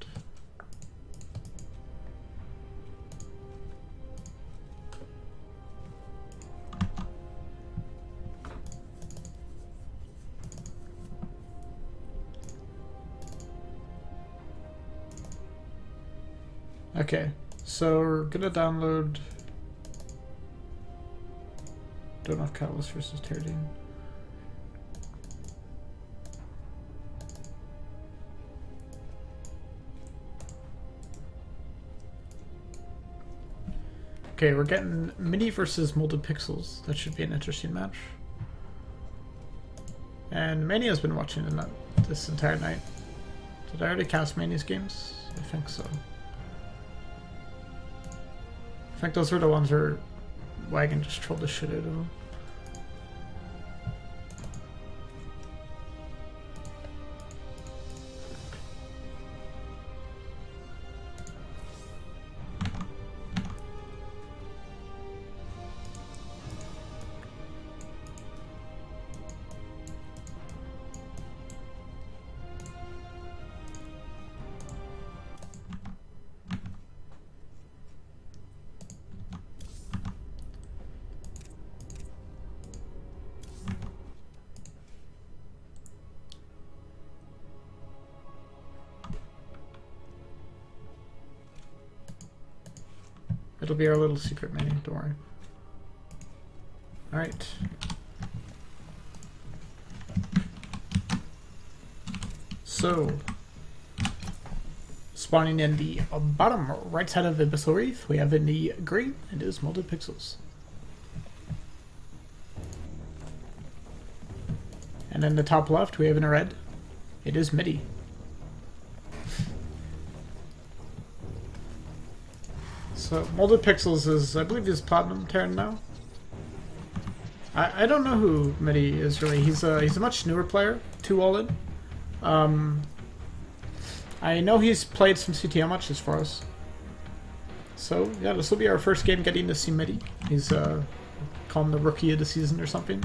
Okay, so we're gonna download Donut Catalyst versus Pterodine. Okay, we're getting Mini versus Molded Pixels. That should be an interesting match. And Mania's been watching this entire night. Did I already cast Mania's games? I think so. I think those were the ones where Wagon just trolled the shit out of him. It'll be our little secret menu, don't worry. Alright. So, spawning in the bottom right side of the Abyssal Reef, we have in the green, it is Molded Pixels. And in the top left, we have in the red, it is MIDI. So, Molded Pixels is, I believe he's Platinum Terran now. I don't know who MIDI is really. He's a much newer player to All-In. I know he's played some CTO matches for us. So, yeah, this will be our first game getting to see MIDI. He's, call him the Rookie of the Season or something.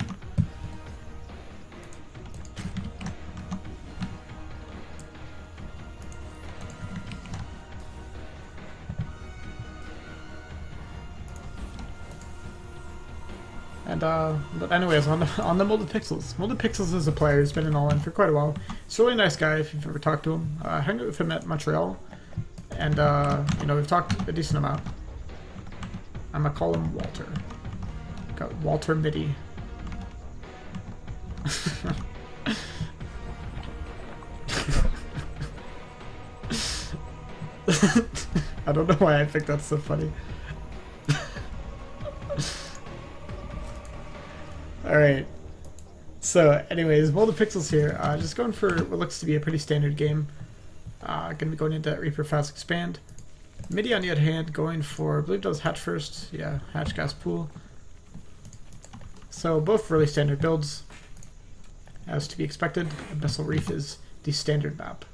And, but anyways, on the Molded Pixels. Molded Pixels is a player who's been in All-In for quite a while. He's a really nice guy if you've ever talked to him. I hung out with him at Montreal. And, you know, we've talked a decent amount. I'm gonna call him Walter. Got Walter MIDI. I don't know why I think that's so funny. Alright, so anyways, Molded Pixels here, just going for what looks to be a pretty standard game. Gonna be going into that Reaper Fast Expand. MIDI on the other hand, going for, I believe that was Hatch first, yeah, Hatch Gas Pool. So both really standard builds, as to be expected. Abyssal Reef is the standard map.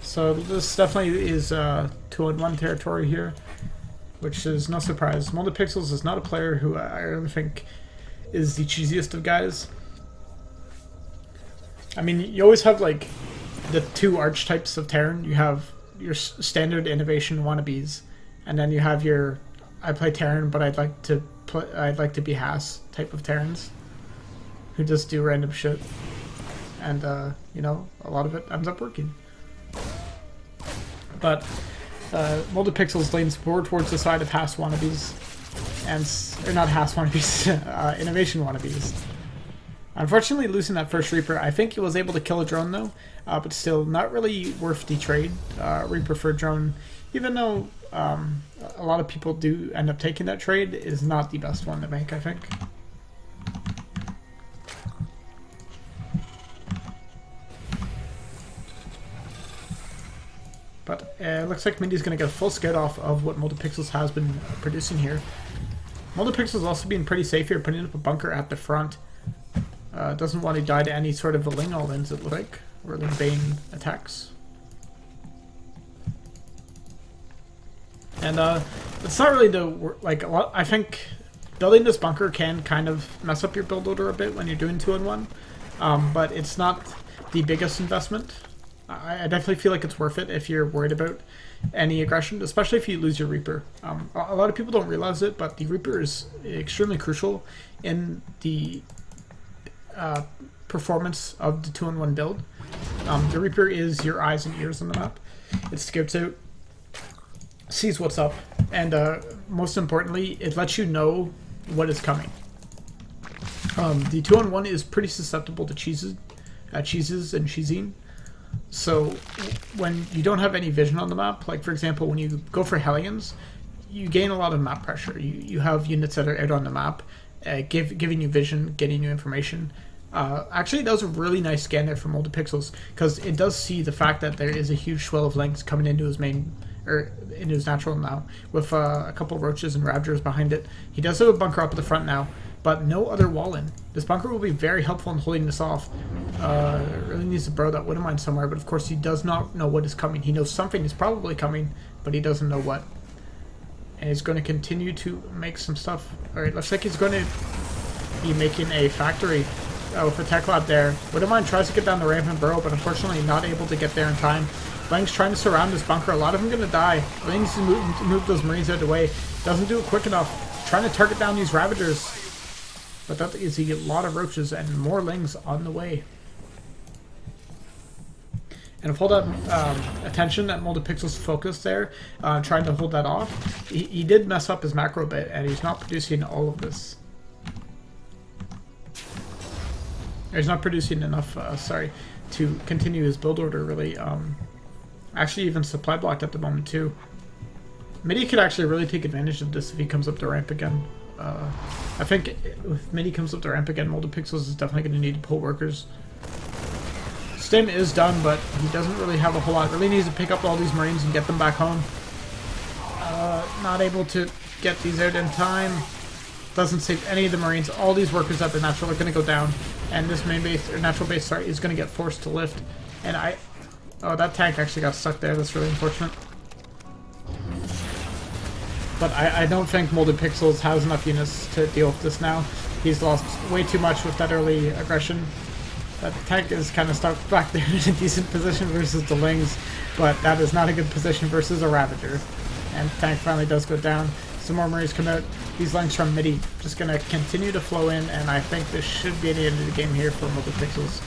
So this definitely is 2-on-1 territory here, which is no surprise. Molded Pixels is not a player who I really think is the cheesiest of guys. I mean, you always have like the two archetypes of Terran. You have your standard innovation wannabes, and then you have your I play Terran, but I'd like to be Haas type of Terrans who just do random shit, and you know, a lot of it ends up working. But Molded Pixels leans more towards the side of Haas wannabes, or not Haas wannabes, innovation wannabes. Unfortunately, losing that first Reaper, I think he was able to kill a drone though, but still not really worth the trade. Reaper for drone, even though a lot of people do end up taking that trade, is not the best one to make, I think. But it looks like Mindy's going to get a full scout off of what Molded Pixels has been producing here. Molded Pixels also being pretty safe here, putting up a bunker at the front. Doesn't want to die to any sort of a Ling all-ins, it looks like, or Ling Bane attacks. And it's not really the like a lot. I think building this bunker can kind of mess up your build order a bit when you're doing 2-in-1, but it's not the biggest investment. I definitely feel like it's worth it if you're worried about any aggression, especially if you lose your Reaper. A lot of people don't realize it, but the Reaper is extremely crucial in the performance of the 2-in-1 build. The Reaper is your eyes and ears on the map. It scouts out, sees what's up, and most importantly, it lets you know what is coming. The 2-in-1 is pretty susceptible to cheeses and cheesing. So when you don't have any vision on the map, like for example when you go for Hellions, you gain a lot of map pressure. You have units that are out on the map, giving you vision, getting you information. Actually, that was a really nice scan there from Multipixels, because it does see the fact that there is a huge swell of Lings coming into his main, or into his natural now, with a couple of Roaches and Ravagers behind it. He does have a bunker up at the front now, but no other wall in. This bunker will be very helpful in holding this off. Really needs to burrow that Widow Mine somewhere, but of course he does not know what is coming. He knows something is probably coming, but he doesn't know what. And he's going to continue to make some stuff. Alright, looks like he's going to be making a factory with a tech lab there. Widow Mine tries to get down the ramp and burrow, but unfortunately not able to get there in time. Lang's trying to surround this bunker. A lot of them going to die. Lang needs to move those Marines out of the way. Doesn't do it quick enough. Trying to target down these Ravagers. But that is a lot of Roaches and more Lings on the way. And if hold up attention at Multipixels' focus there, trying to hold that off, he did mess up his macro bit, and he's not producing all of this. Or he's not producing enough, to continue his build order, really. Actually, even supply blocked at the moment, too. Midi could actually really take advantage of this if he comes up the ramp again. I think if Midi comes up the ramp again, Multipixels is definitely going to need to pull workers. Stim is done, but he doesn't really have a whole lot. Really needs to pick up all these Marines and get them back home. Not able to get these out in time. Doesn't save any of the Marines. All these workers at the natural are going to go down. And this main base, or natural base, sorry, is going to get forced to lift. And oh, that tank actually got stuck there. That's really unfortunate. But I don't think Multipixels has enough units to deal with this now. He's lost way too much with that early aggression. That tank is kind of stuck back there in a decent position versus the Lings, but that is not a good position versus a Ravager. And the tank finally does go down. Some more Marines come out. These Lings from Midi just going to continue to flow in, and I think this should be the end of the game here for Multipixels.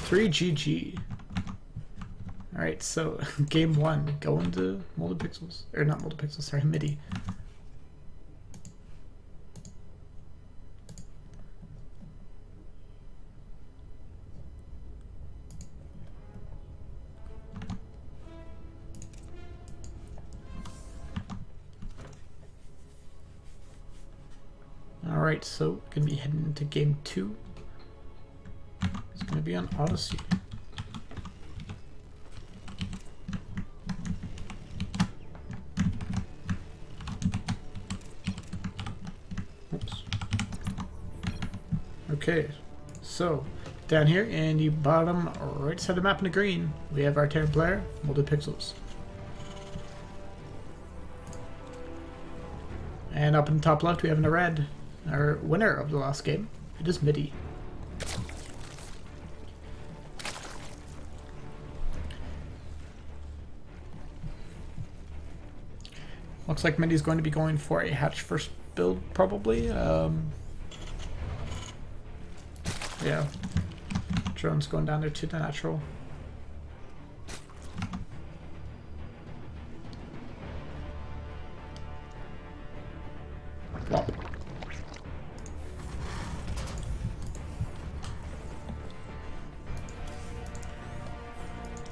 3 GG. Alright, so game 1, going to Multipixels. Or not Multipixels, sorry, Midi. Alright, so gonna be heading into game 2. It's gonna be on Odyssey. Oops. Okay, so down here in the bottom right side of the map in the green, we have our Terran player, Multipixels. And up in the top left, we have in the red, our winner of the last game. It is Midi. Looks like Midi's going to be going for a hatch first build, probably. Yeah. Drone's going down there to the natural. Flop.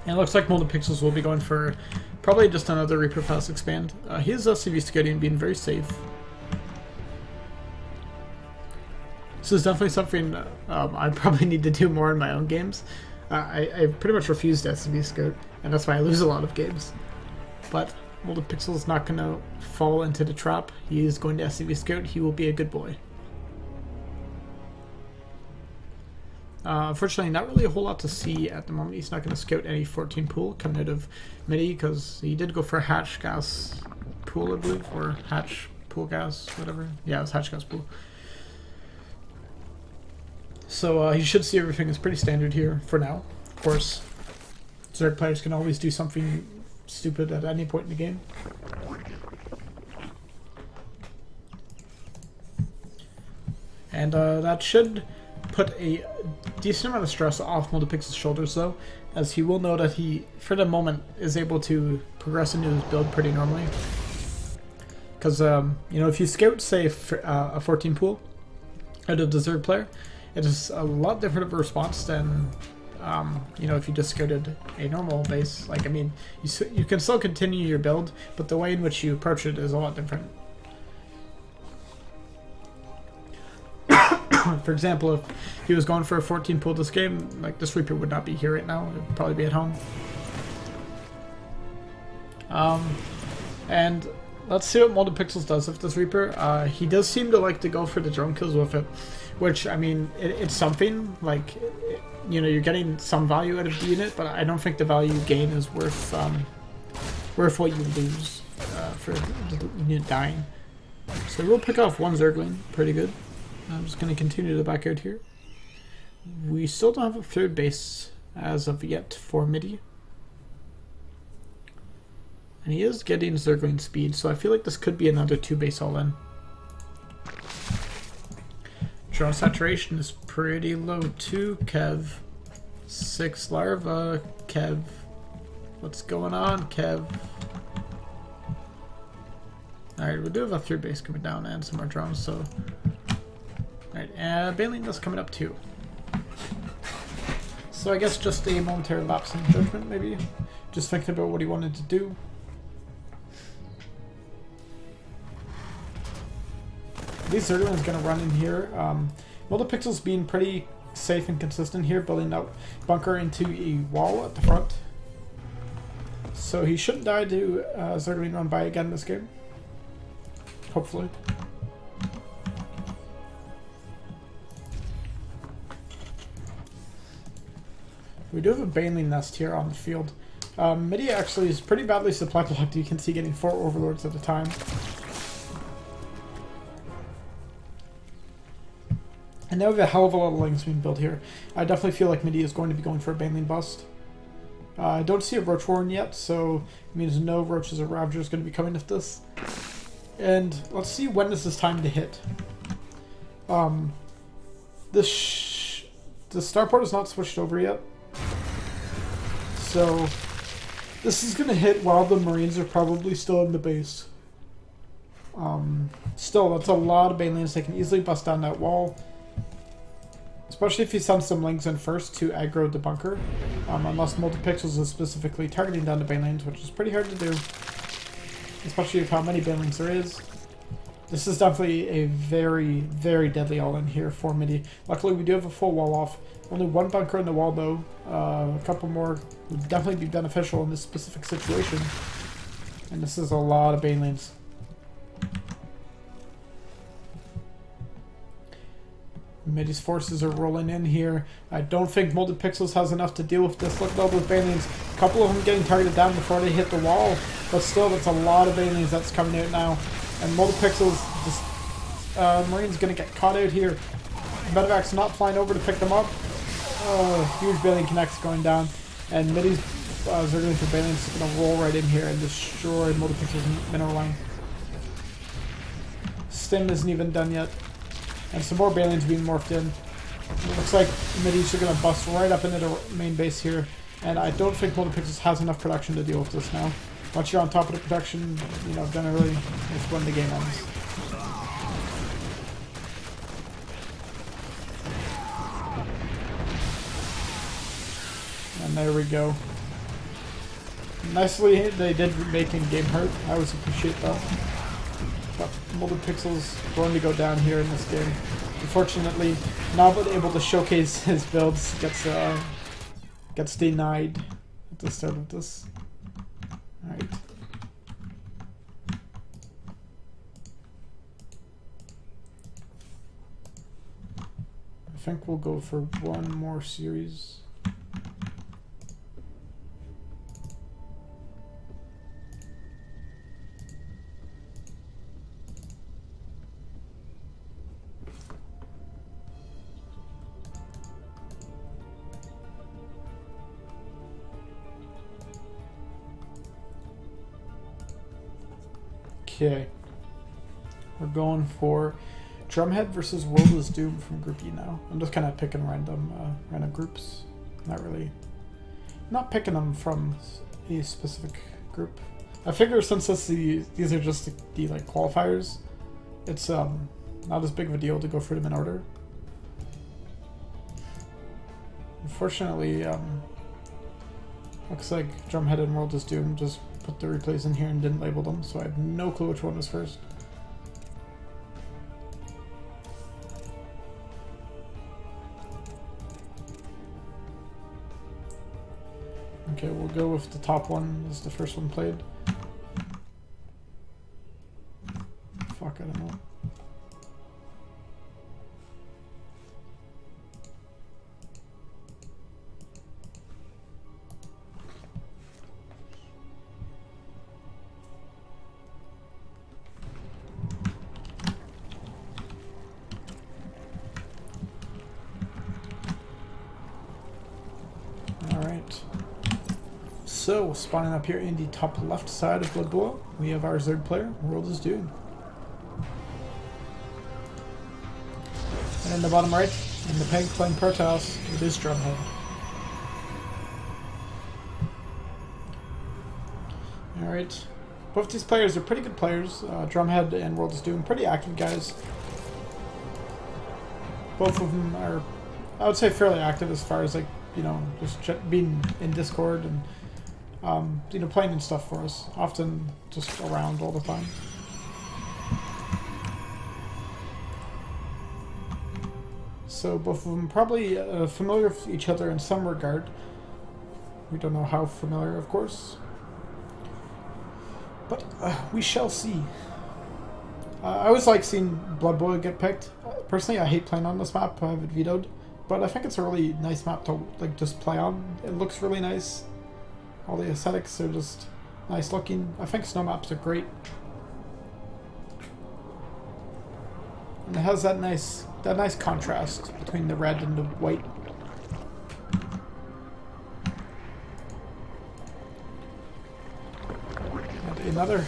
And it looks like Multipixels will be going for probably just another Reaper Fast Expand. He is CV scouting and being very safe. This is definitely something I probably need to do more in my own games. I pretty much refuse to SCV scout, and that's why I lose a lot of games. But Multipixel is not going to fall into the trap. He is going to SCV scout. He will be a good boy. Unfortunately, not really a whole lot to see at the moment. He's not going to scout any 14 pool coming out of midi because he did go for a hatch gas pool, I believe, or hatch pool gas, whatever. Yeah, it was hatch gas pool. So he should see everything is pretty standard here for now. Of course, Zerg players can always do something stupid at any point in the game. And that should put a decent amount of stress off Multipixel's shoulders, though, as he will know that he, for the moment, is able to progress into his build pretty normally. Because, you know, if you scout, say, a 14 pool out of the Zerg player, it is a lot different of a response than, you know, if you just scouted a normal base. Like, I mean, you can still continue your build, but the way in which you approach it is a lot different. For example, if he was going for a 14 pool this game, like this Reaper would not be here right now. It would probably be at home. And let's see what Multipixels does with this Reaper. He does seem to like to go for the drone kills with it, which, I mean, it's something. Like, you know, you're getting some value out of the unit, but I don't think the value you gain is worth what you lose for the unit dying. So we'll pick off one Zergling, pretty good. I'm just going to continue to back out here. We still don't have a third base as of yet for midi. And he is getting Zergling speed, so I feel like this could be another 2 base all in. Drone saturation is pretty low too, Kev. 6 larva, Kev. What's going on, Kev? Alright, we do have a third base coming down and some more drones, so... Alright, Baleen is coming up too. So I guess just a momentary lapse in judgment, maybe. Just thinking about what he wanted to do. These Zergling's gonna run in here. Multipixel's being pretty safe and consistent here, building that bunker into a wall at the front. So he shouldn't die to Zergling run by again this game. Hopefully. We do have a Baneling nest here on the field. Midi actually is pretty badly supply blocked. You can see getting 4 overlords at a time. And now we have a hell of a lot of links being built here. I definitely feel like Midi is going to be going for a Baneling bust. I don't see a Roach Warren yet, so it means no Roaches or Ravagers going to be coming with this. And let's see when this is time to hit. The starport is not switched over yet. So this is going to hit while the Marines are probably still in the base. Still, that's a lot of Banelings. They can easily bust down that wall. Especially if you send some links in first to aggro the bunker. Unless Multipixels is specifically targeting down the Banelings, which is pretty hard to do. Especially with how many Banelings there is. This is definitely a very, very deadly all-in here for Midi. Luckily, we do have a full wall off. Only one bunker in the wall, though. A couple more would definitely be beneficial in this specific situation. And this is a lot of Banelings. Midi's forces are rolling in here. I don't think Multipixels has enough to deal with this. Look at all those Banelings. A couple of them getting targeted down before they hit the wall. But still, that's a lot of Banelings that's coming out now. And Multipixels, Marine's going to get caught out here. Medevac's not flying over to pick them up. Oh, huge Baneling connects going down. And Midi's Zergling for Baneling is going to roll right in here and destroy Multipixel's mineral line. Stim isn't even done yet. And some more Banelings being morphed in. It looks like Midi's are going to bust right up into the main base here. And I don't think Multipixels has enough production to deal with this now. Once you're on top of the production, you know, generally it's when the game ends. And there we go. Nicely, they did make in-game hurt. I always appreciate that. But Multipixels going to go down here in this game. Unfortunately, not able to showcase his builds, gets denied at the start of this. Alright. think we'll go for one more series. Okay, we're going for Drumhead versus World is Doomed from Group E now. I'm just kind of picking random groups. Not picking them from a specific group. I figure since these are just the like qualifiers, it's not as big of a deal to go through them in order. Unfortunately, looks like Drumhead and World is Doomed just put the replays in here and didn't label them, so I have no clue which one was first. Okay, we'll go with the top one as the first one played. Fuck, I don't know. So, spawning up here in the top left side of Blood Bowl, we have our third player, World is Doomed. And in the bottom right, in the peg playing Protoss, it is Drumhead. Alright, both these players are pretty good players. Drumhead and World is Doomed, pretty active guys. Both of them are, I would say, fairly active as far as, like, you know, just being in Discord and you know, playing and stuff for us, often just around all the time. So both of them probably familiar with each other in some regard. We don't know how familiar, of course, but we shall see. I always like seeing Blood Bowl get picked. Personally, I hate playing on this map. I have it vetoed, but I think it's a really nice map to like just play on. It looks really nice. All the aesthetics are just nice looking. I think snow maps are great. And it has that nice contrast between the red and the white. And another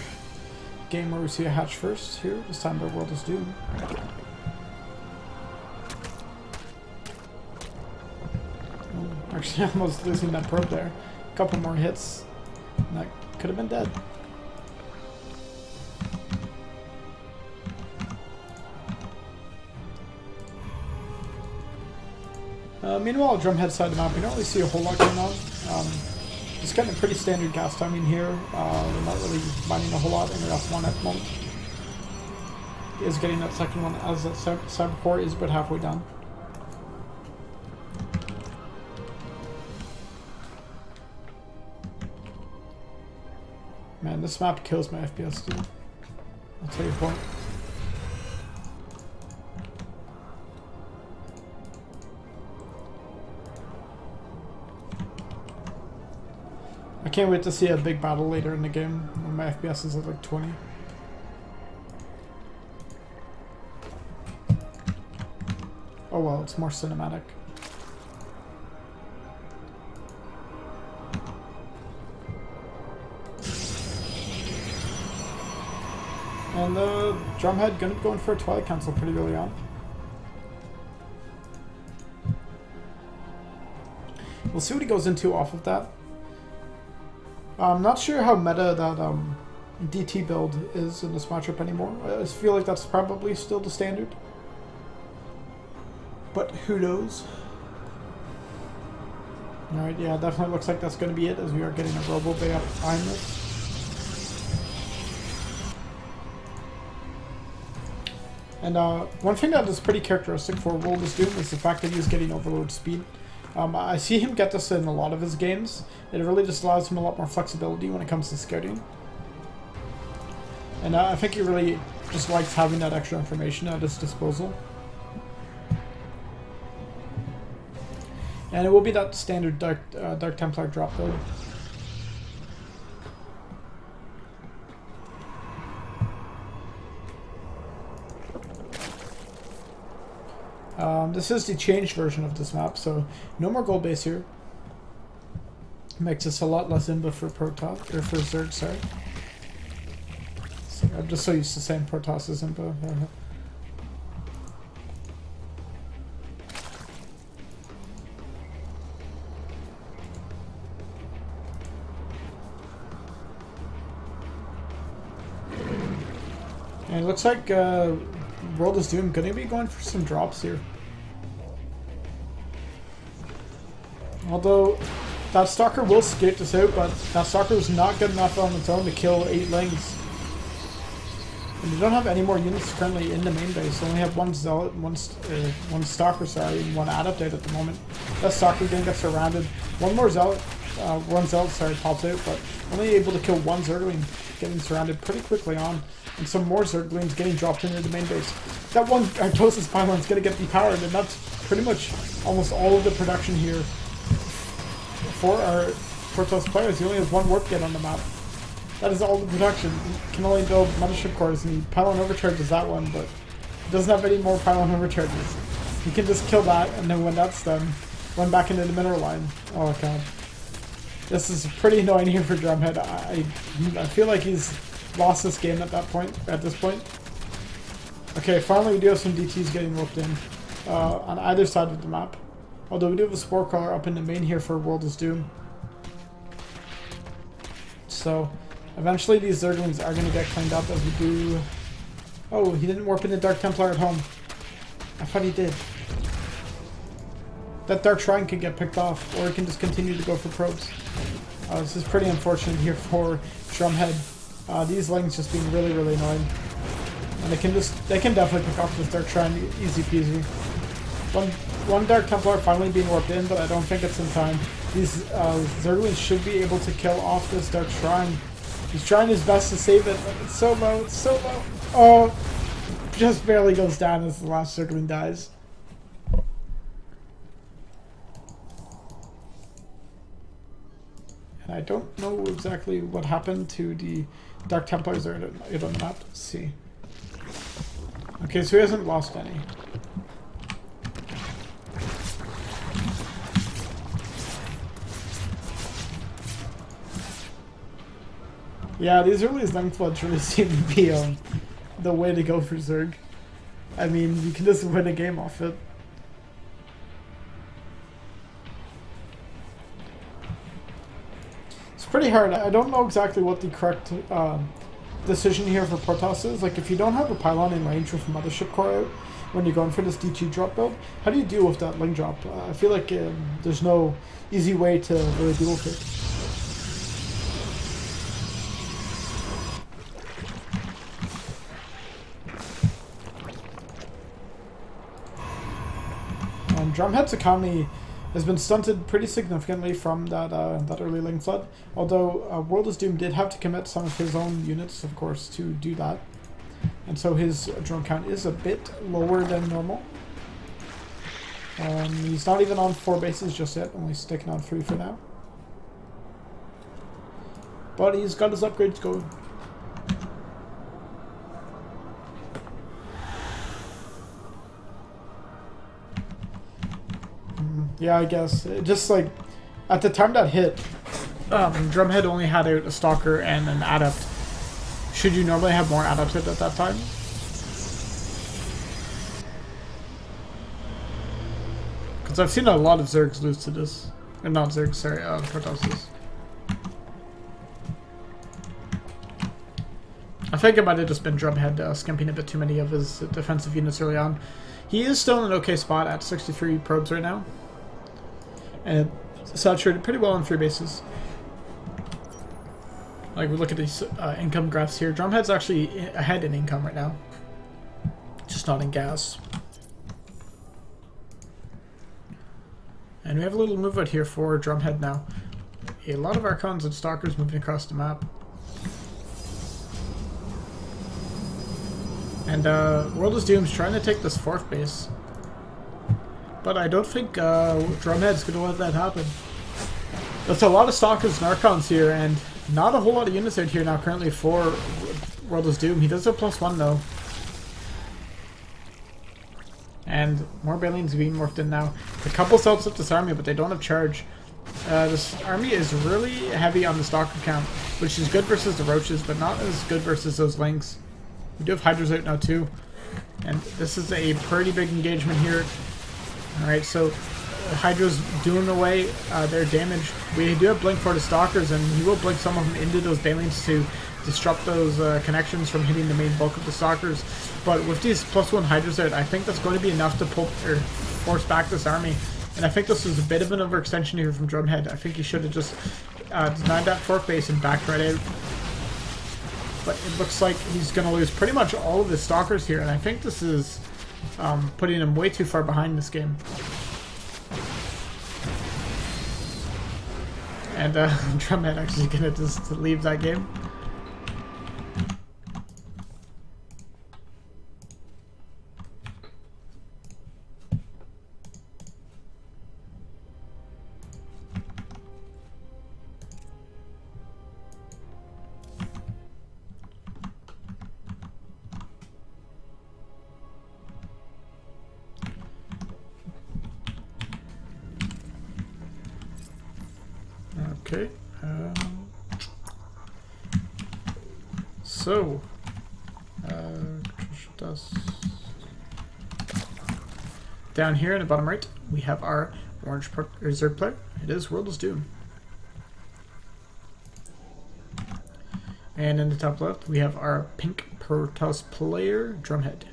game where we see a hatch first here, this time by World is Doomed. Oh, actually almost losing that probe there. Couple more hits, and that could have been dead. Meanwhile, Drumhead side of the map, we don't really see a whole lot going on. Just getting a pretty standard gas timing here. We're not really mining a whole lot in the F1 at the moment. He is getting that second one as that cyber core is about halfway done. Man, this map kills my FPS, dude. I'll tell you what. I can't wait to see a big battle later in the game when my FPS is at like 20. Oh well, it's more cinematic. And Drumhead gonna be going for a Twilight Council pretty early on. We'll see what he goes into off of that. I'm not sure how meta that DT build is in this matchup anymore. I just feel like that's probably still the standard. But who knows? Alright, yeah, definitely looks like that's going to be it, as we are getting a Robo Bay up behind this. And one thing that is pretty characteristic for World is Doomed is the fact that he's getting overload speed. I see him get this in a lot of his games. It really just allows him a lot more flexibility when it comes to scouting. And I think he really just likes having that extra information at his disposal. And it will be that standard Dark Templar drop build. This is the changed version of this map, so no more gold base here. Makes us a lot less imba for Protoss, or for Zerg, sorry. So I'm just so used to saying Protoss as imba. And it looks like World is Doom gonna be going for some drops here. Although that Stalker will skate this out, but that Stalker is not good enough on its own to kill 8 Lings. And you don't have any more units currently in the main base. You only have one Zealot, one Stalker, sorry, and one Adept out at the moment. That Stalker then gets surrounded. One Zealot, pops out, but only able to kill one Zergling, getting surrounded pretty quickly on. And some more Zerglings getting dropped into the main base. That one Artosis pylon is going to get depowered, and that's pretty much almost all of the production here for our Protoss players. He only has one warp gate on the map. That is all the production. He can only build mothership cores, and he pylon overcharges that one, but he doesn't have any more pylon overcharges. He can just kill that, and then when that's done, run back into the mineral line. Oh god. This is pretty annoying here for Drumhead. I feel like he's lost this game at this point. Okay, finally we do have some DTs getting roped in on either side of the map. Although we do have a Spore Crawler up in the main here for World is Doom. So eventually these Zerglings are going to get cleaned up as we do... Oh, he didn't warp into Dark Templar at home. I thought he did. That Dark Shrine can get picked off, or he can just continue to go for probes. This is pretty unfortunate here for Drumhead. These Lings just being really, really annoying. And they can definitely pick off this Dark Shrine easy peasy. One Dark Templar finally being warped in, but I don't think it's in time. These Zerglings should be able to kill off this Dark Shrine. He's trying his best to save it, but it's so low, it's so low. Oh, just barely goes down as the last Zergling dies. And I don't know exactly what happened to the Dark Templars there on the map. Let's see. Okay, so he hasn't lost any. Yeah, these early Lung Floods really seem to be the way to go for Zerg. I mean, you can just win a game off it. It's pretty hard. I don't know exactly what the correct decision here for Protoss is. Like, if you don't have a pylon in range with a mothership core out when you're going for this DG drop build, how do you deal with that Ling drop? I feel like there's no easy way to really deal with it. Drumhead's economy has been stunted pretty significantly from that early Ling Flood, although World is Doom did have to commit some of his own units, of course, to do that. And so his drone count is a bit lower than normal. He's not even on 4 bases just yet, only sticking on 3 for now. But he's got his upgrades going. Yeah, I guess. Just like, at the time that hit, Drumhead only had out a Stalker and an Adept. Should you normally have more Adepts at that time? Because I've seen a lot of Zergs lose to this. Or not Zergs, sorry, Protosses. I think it might have just been Drumhead skimping a bit too many of his defensive units early on. He is still in an okay spot at 63 probes right now. And saturated pretty well on 3 bases. Like, we look at these income graphs here. Drumhead's actually ahead in income right now. Just not in gas. And we have a little move out here for Drumhead now. A lot of Archons and Stalkers moving across the map. And World is Doom's trying to take this 4th base. But I don't think Drumhead's going to let that happen. There's a lot of Stalkers and Archons here, and not a whole lot of units out here now currently for World is Doom. He does have +1 though. And more Balians being morphed in now. A couple helps up this army, but they don't have charge. This army is really heavy on the Stalker count, which is good versus the Roaches, but not as good versus those Lynx. We do have Hydras out now too. And this is a pretty big engagement here. Alright, so Hydra's doing away their damage. We do have Blink for the Stalkers, and he will blink some of them into those Balians to disrupt those connections from hitting the main bulk of the Stalkers. But with these +1 Hydras out, I think that's going to be enough to pull or force back this army. And I think this was a bit of an overextension here from Drumhead. I think he should have just denied that fork base and backed right out. But it looks like he's going to lose pretty much all of his Stalkers here, and I think this is putting him way too far behind this game. And Drumhead actually going to just leave that game. Okay. So, down here in the bottom right, we have our orange reserve player. It is World is Doom. And in the top left, we have our pink Protoss player, Drumhead.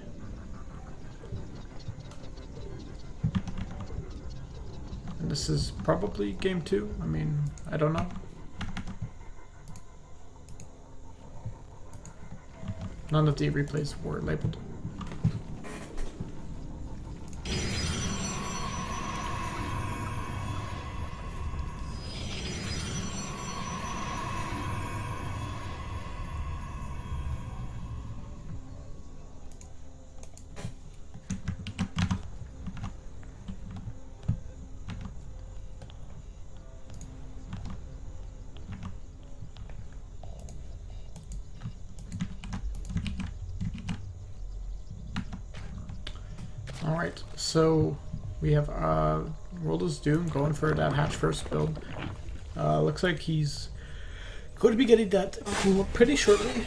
And this is probably game 2. I mean, I don't know. None of the replays were labeled. Alright, so we have World is Doom going for that hatch first build. Looks like he's going to be getting that pretty shortly.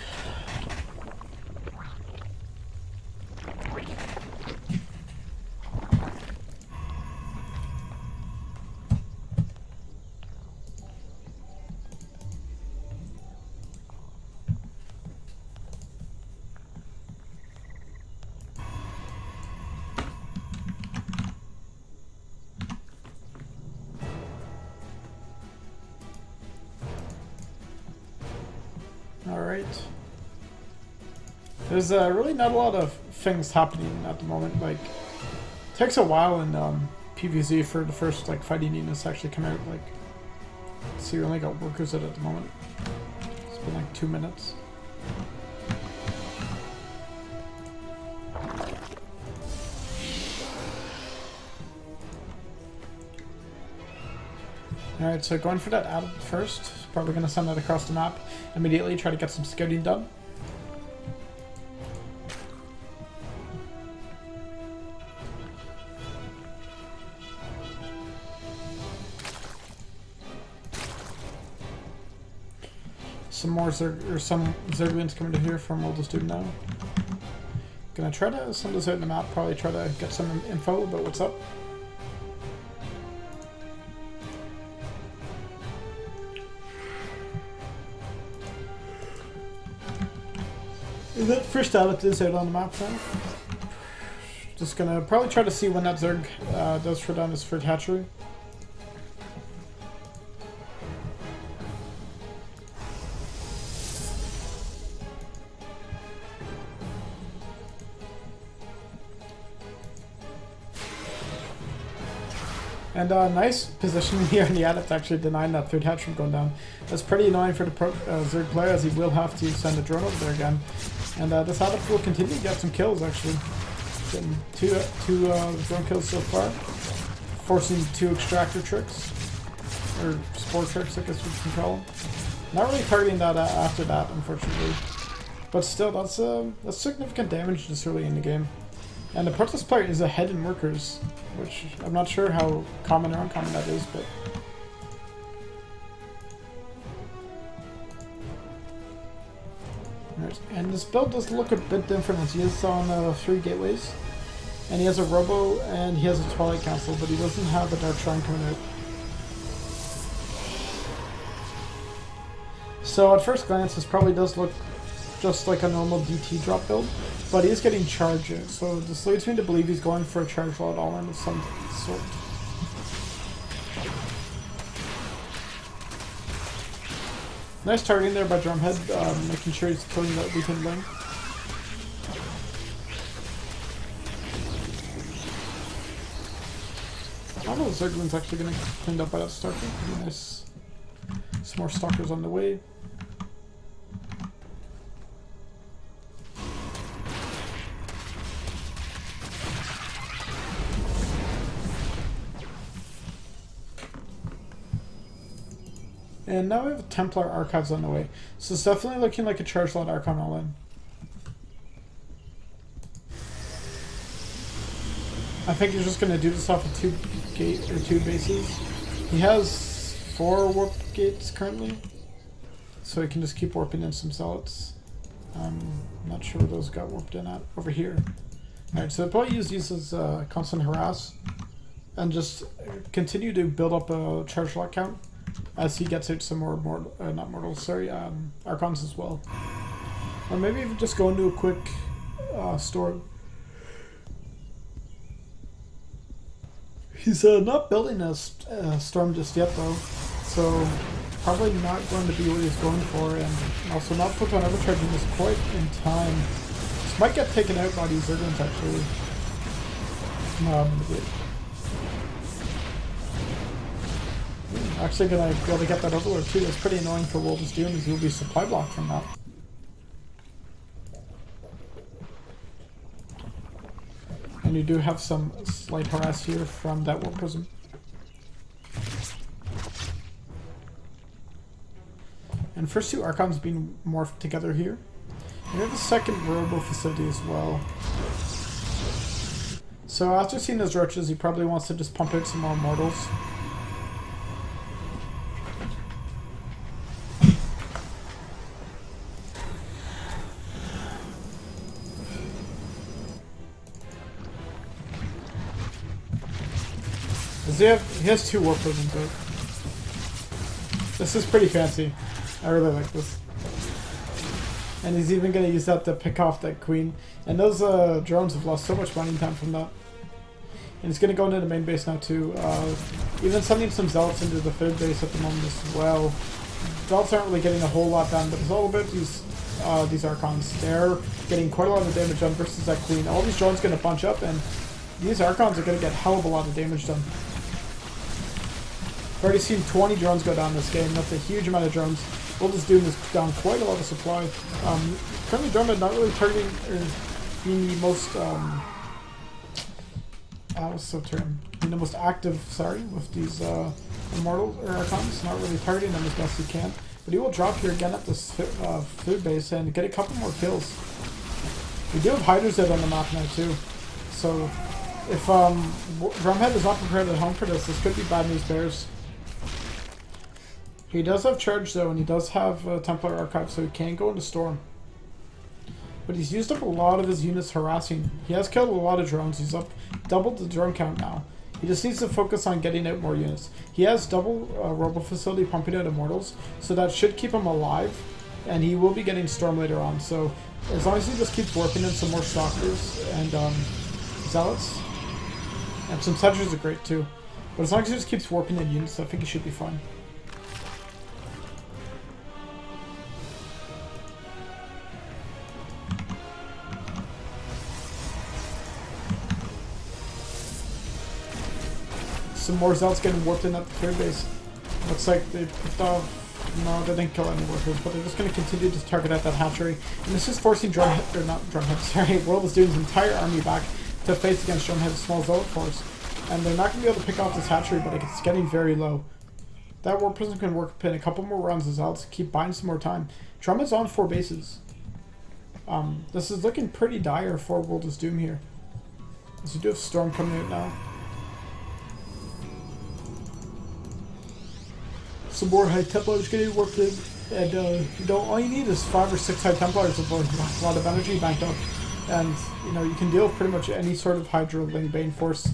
Alright. There's really not a lot of things happening at the moment. Like, it takes a while in PvZ for the first fighting units to actually come out. Like, see, we only got workers at the moment. It's been like 2 minutes. Alright, so going for that add first. Probably going to send that across the map immediately, try to get some scouting done. Some more some Zerglings coming to here from World is Doom now. Gonna try to send this out in the map, probably try to get some info about what's up. That first outlet is out on the map now. Just gonna probably try to see when that Zerg does throw down his first hatchery. And nice positioning here in the adept, actually denying that third hatch from going down. That's pretty annoying for the Zerg player, as he will have to send a drone over there again. And this adept will continue to get some kills, actually. Getting two drone kills so far. Forcing 2 extractor tricks. Or spore tricks, I guess we can call them. Not really targeting that after that, unfortunately. But still, that's significant damage this early in the game. And the Protest player is ahead in workers, which I'm not sure how common or uncommon that is, but... Right. And this build does look a bit different. He is on 3 gateways, and he has a Robo, and he has a Twilight Council, but he doesn't have a Dark Shrine coming out. So at first glance, this probably does look just like a normal DT drop build, but he is getting charges, so this leads me to believe he's going for a charge load all-in of some sort. Nice targeting there by Drumhead, making sure he's killing that weakened lane. I don't know if Zerglin's actually going to get cleaned up by that Stalker. Pretty nice. Some more Stalkers on the way. And now we have Templar Archives on the way. So it's definitely looking like a charge lot Archon all-in. I think he's just going to do this off of 2 bases. He has 4 warp gates currently, so he can just keep warping in some zealots. I'm not sure where those got warped in at. Over here. Alright, so probably use these as constant harass, and just continue to build up a charge lot count as he gets out some more Archons as well. Or maybe even just go into a quick storm. He's not building a storm just yet though, so probably not going to be what he's going for, and also not flipping on overcharging this quite in time. This might get taken out by these Zerglings actually. Actually gonna be able to get that Overlord too. That's pretty annoying for Wolves Doom, as you'll be supply blocked from that. And you do have some slight harass here from that Warp Prism. And first 2 Archons being morphed together here. And we have a second Robo facility as well. So after seeing those roaches, he probably wants to just pump out some more Immortals. He has 2 Warp Prisms out. This is pretty fancy. I really like this. And he's even going to use that to pick off that Queen. And those drones have lost so much mining time from that. And he's going to go into the main base now too. Even sending some Zealots into the 3rd base at the moment as well. Zealots aren't really getting a whole lot done, but it's all about these Archons. They're getting quite a lot of damage done versus that Queen. All these drones going to bunch up, and these Archons are going to get a hell of a lot of damage done. I've already seen 20 drones go down this game. That's a huge amount of drones. Wolves Doom is down quite a lot of supply. Currently Drumhead not really targeting or being the most what's the term? Being the most active, with these Immortals or Archons. Not really targeting them as best he can. But he will drop here again at this food base and get a couple more kills. We do have Hydras out on the map now too. So if Drumhead is not prepared at home for this could be bad news bears. He does have charge though, and he does have Templar Archive, so he can go into Storm. But he's used up a lot of his units harassing. He has killed a lot of drones. He's up doubled the drone count now. He just needs to focus on getting out more units. He has double Robo Facility pumping out Immortals, so that should keep him alive. And he will be getting Storm later on. So as long as he just keeps warping in some more Stalkers and Zealots, and some Sentries are great too. But as long as he just keeps warping in units, I think he should be fine. Some more Zealots getting warped in at the 3rd base. Looks like they picked off. No, they didn't kill any workers, but they're just going to continue to target at that hatchery. And this is forcing Wolves Doom's entire army back to face against Drumhead's small Zealot force. And they're not going to be able to pick off this hatchery, but it's getting very low. That War Prism can work in a couple more rounds as well to keep buying some more time. Drumhead's on 4 bases. This is looking pretty dire for World's Doom here. So we do have Storm coming out now. Some more High Templars getting worked in, and all you need is 5 or 6 High Templars with a lot of energy banked up, and you can deal with pretty much any sort of Hydra Ling Bane force.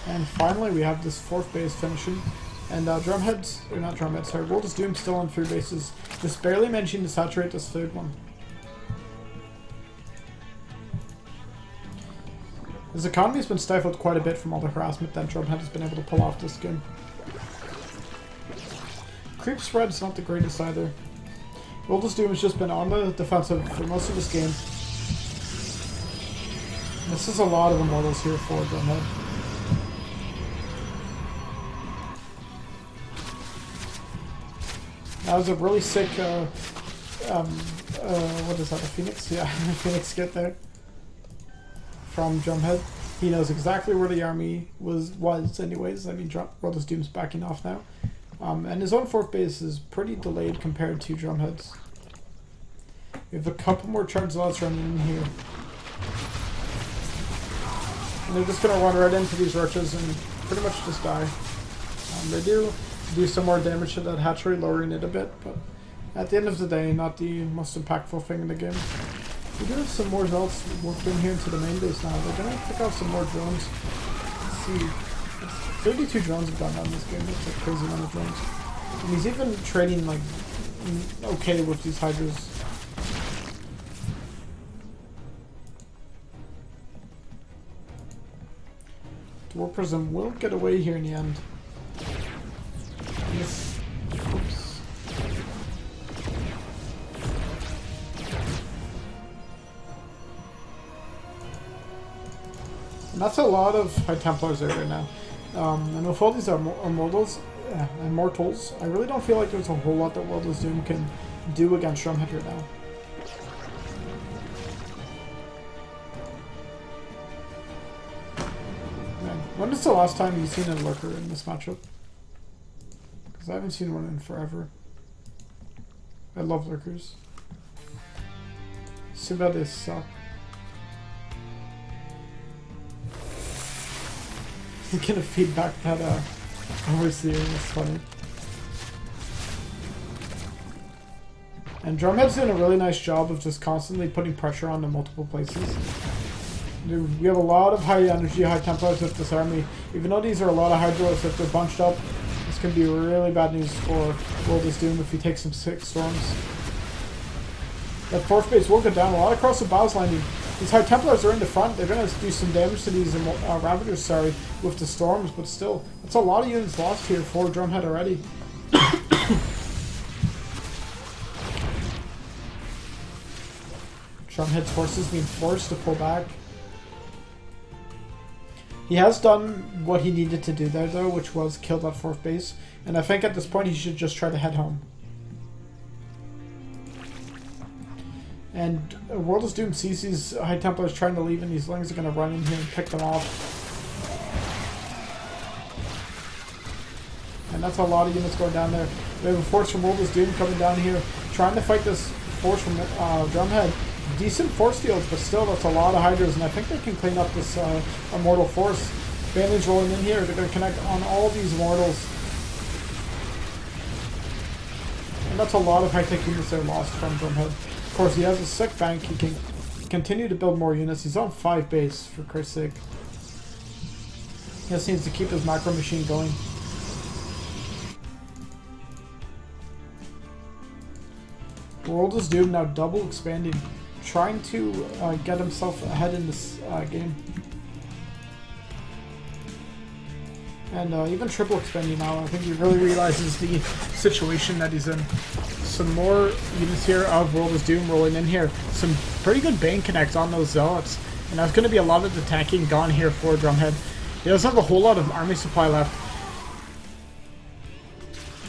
And finally, we have this 4th base finishing, and Drumhead's, or not Drumhead, sorry, World's Doom still on 3 bases, just barely managing to saturate this 3rd one. His economy has been stifled quite a bit from all the harassment that Drumhead has been able to pull off this game. Creep spread's not the greatest either. World's Doom has just been on the defensive for most of this game. This is a lot of Immortals here for Drumhead. That was a really sick, what is that, a Phoenix? Yeah, a Phoenix skit there. From Drumhead. He knows exactly where the army was anyways. I mean, World's Doom's backing off now. And his own 4th base is pretty delayed compared to Drumhead's. We have a couple more charge lots running in here. And they're just going to run right into these roaches and pretty much just die. They do some more damage to that hatchery, lowering it a bit, but at the end of the day, not the most impactful thing in the game. We do have some more Zealots worked in here into the main base now. They're going to pick out some more drones. Let's see. 32 drones have gone down this game. That's a crazy amount of drones. And he's even trading, like, okay with these Hydras. War Prism will get away here in the end. Yes. Oops. And that's a lot of High Templars there right now. And with all these Immortals, I really don't feel like there's a whole lot that World's Doom can do against Drumhead right now. Man, when is the last time you've seen a Lurker in this matchup? I haven't seen one in forever. I love Lurkers. So bad they suck. I'm gonna feed back that overseer, that's funny. And Drumhead's doing a really nice job of just constantly putting pressure on the multiple places. We have a lot of high energy, High Templars with this army. Even though these are a lot of Hydras, if they're bunched up, this could be really bad news for World's Doom if he takes some 6 storms. That 4th base will go down a lot across the bows landing. These High Templars are in the front. They're going to do some damage to these Ravagers, sorry, with the storms, but still, that's a lot of units lost here for Drumhead already. Drumhead's forces being forced to pull back. He has done what he needed to do there, though, which was kill that 4th base. And I think at this point he should just try to head home. And World's Doom sees these High Templars trying to leave, and these Lings are going to run in here and pick them off. And that's a lot of units going down there. We have a force from World's Doom coming down here, trying to fight this force from Drumhead. Decent force fields, but still, that's a lot of Hydras, and I think they can clean up this Immortal force. Bandage rolling in here, they're going to connect on all these Immortals. And that's a lot of high-tech units that are lost from Drumhead. Of course, he has a sick bank, he can continue to build more units. He's on 5 base, for Christ's sake. He just needs to keep his macro machine going. World's Doom now double expanding, trying to get himself ahead in this game. And even triple expanding now. I think he really realizes the situation that he's in. Some more units here of World's Doom rolling in here. Some pretty good Bane connects on those Zealots. And that's going to be a lot of the tanking gone here for Drumhead. He doesn't have a whole lot of army supply left.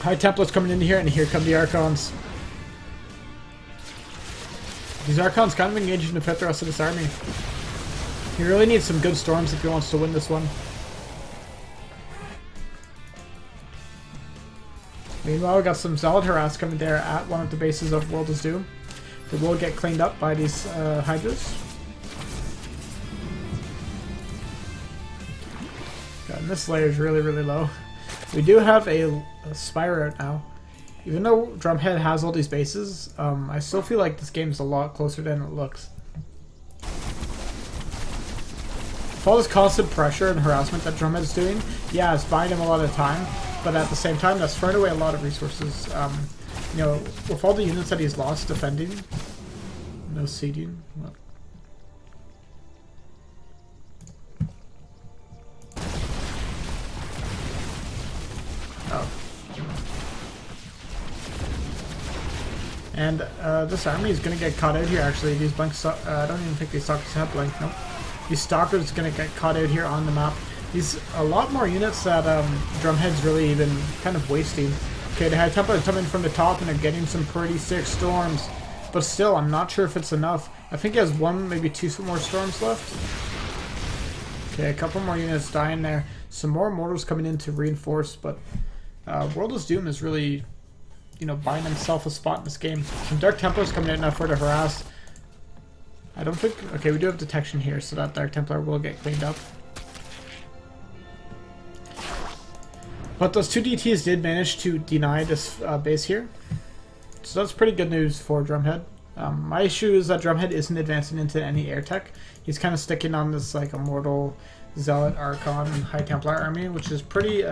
High Templars coming in here, and here come the Archons. These Archons kind of engaging to fit the rest of this army. He really needs some good storms if he wants to win this one. Meanwhile, we got some Zealot harass coming there at one of the bases of World is Doom. They will get cleaned up by these Hydras. God, and this layer is really, really low. We do have a Spire out now. Even though Drumhead has all these bases, I still feel like this game is a lot closer than it looks. With all this constant pressure and harassment that Drumhead is doing, yeah, it's buying him a lot of time, but at the same time, that's throwing away a lot of resources. You know, with all the units that he's lost defending, no seeding. Well. Oh. And this army is going to get caught out here, actually. These blink, I don't even think these stalkers have blink, nope. These stalkers are going to get caught out here on the map. These a lot more units that Drumhead's really even kind of wasting. Okay, the High Templars coming from the top and they're getting some pretty sick storms. But still, I'm not sure if it's enough. I think he has one, maybe two more storms left. Okay, a couple more units dying there. Some more mortals coming in to reinforce, but World is Doom is really, you know, buying himself a spot in this game. Some Dark Templars coming in now for the harass. I don't think... Okay, we do have detection here, so that Dark Templar will get cleaned up. But those two DTs did manage to deny this base here. So that's pretty good news for Drumhead. My issue is that Drumhead isn't advancing into any air tech. He's kind of sticking on this like Immortal, Zealot, Archon, and High Templar army, which is pretty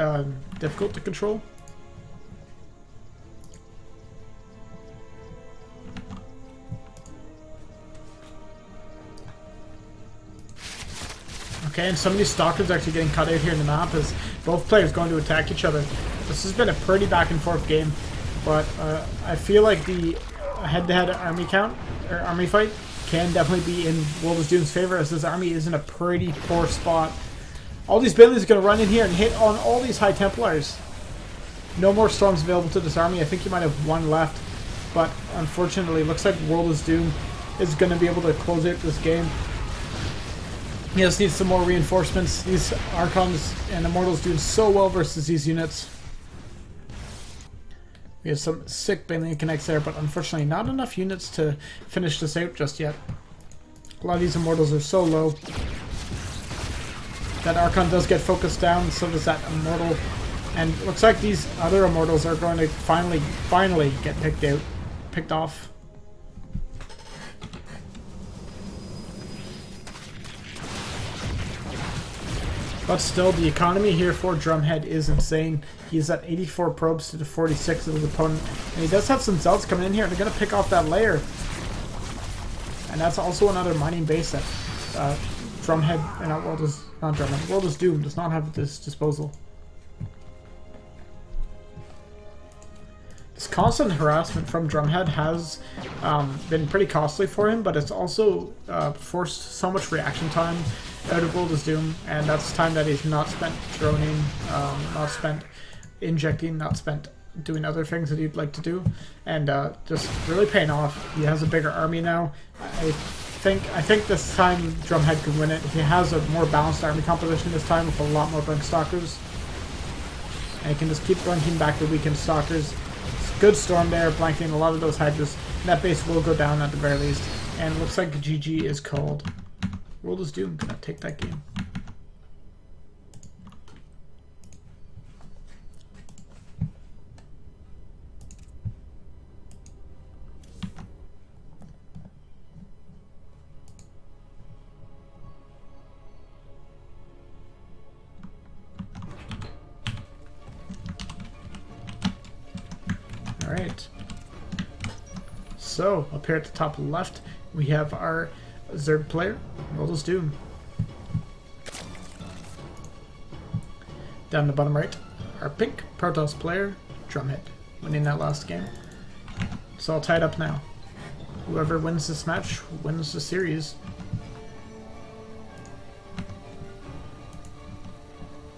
difficult to control. Okay, and some of these Stalkers actually getting cut out here in the map as both players going to attack each other. This has been a pretty back and forth game, but I feel like the head-to-head army count, or army fight, can definitely be in World is Doom's favor as this army is in a pretty poor spot. All these Bailey's are going to run in here and hit on all these High Templars. No more storms available to this army. I think he might have one left, but unfortunately, looks like World is Doom is going to be able to close out this game. He just needs some more reinforcements. These Archons and Immortals doing so well versus these units. We have some sick Baneling connects there, but unfortunately not enough units to finish this out just yet. A lot of these Immortals are so low. That Archon does get focused down, so does that Immortal. And it looks like these other Immortals are going to finally get picked off. But still, the economy here for Drumhead is insane. He's at 84 probes to the 46 of his opponent. And he does have some Zealots coming in here. They're going to pick off that layer. And that's also another mining base that Drumhead, World is Doom does not have at this disposal. This constant harassment from Drumhead has been pretty costly for him, but it's also forced so much reaction time out of World is Doom, and that's time that he's not spent droning, not spent injecting, not spent doing other things that he'd like to do, and just really paying off. He has a bigger army now. I think this time Drumhead could win it. He has a more balanced army composition this time with a lot more Blink Stalkers, and he can just keep blinking back the weakened Stalkers. Good storm there, blanking a lot of those Hydras, and that base will go down at the very least. And it looks like GG is called. World is Doom gonna take that game. Alright. So, up here at the top left, we have our Zerg player, World is Doom. Down the bottom right, our pink Protoss player, Drumhead, winning that last game. It's all tied up now. Whoever wins this match wins the series.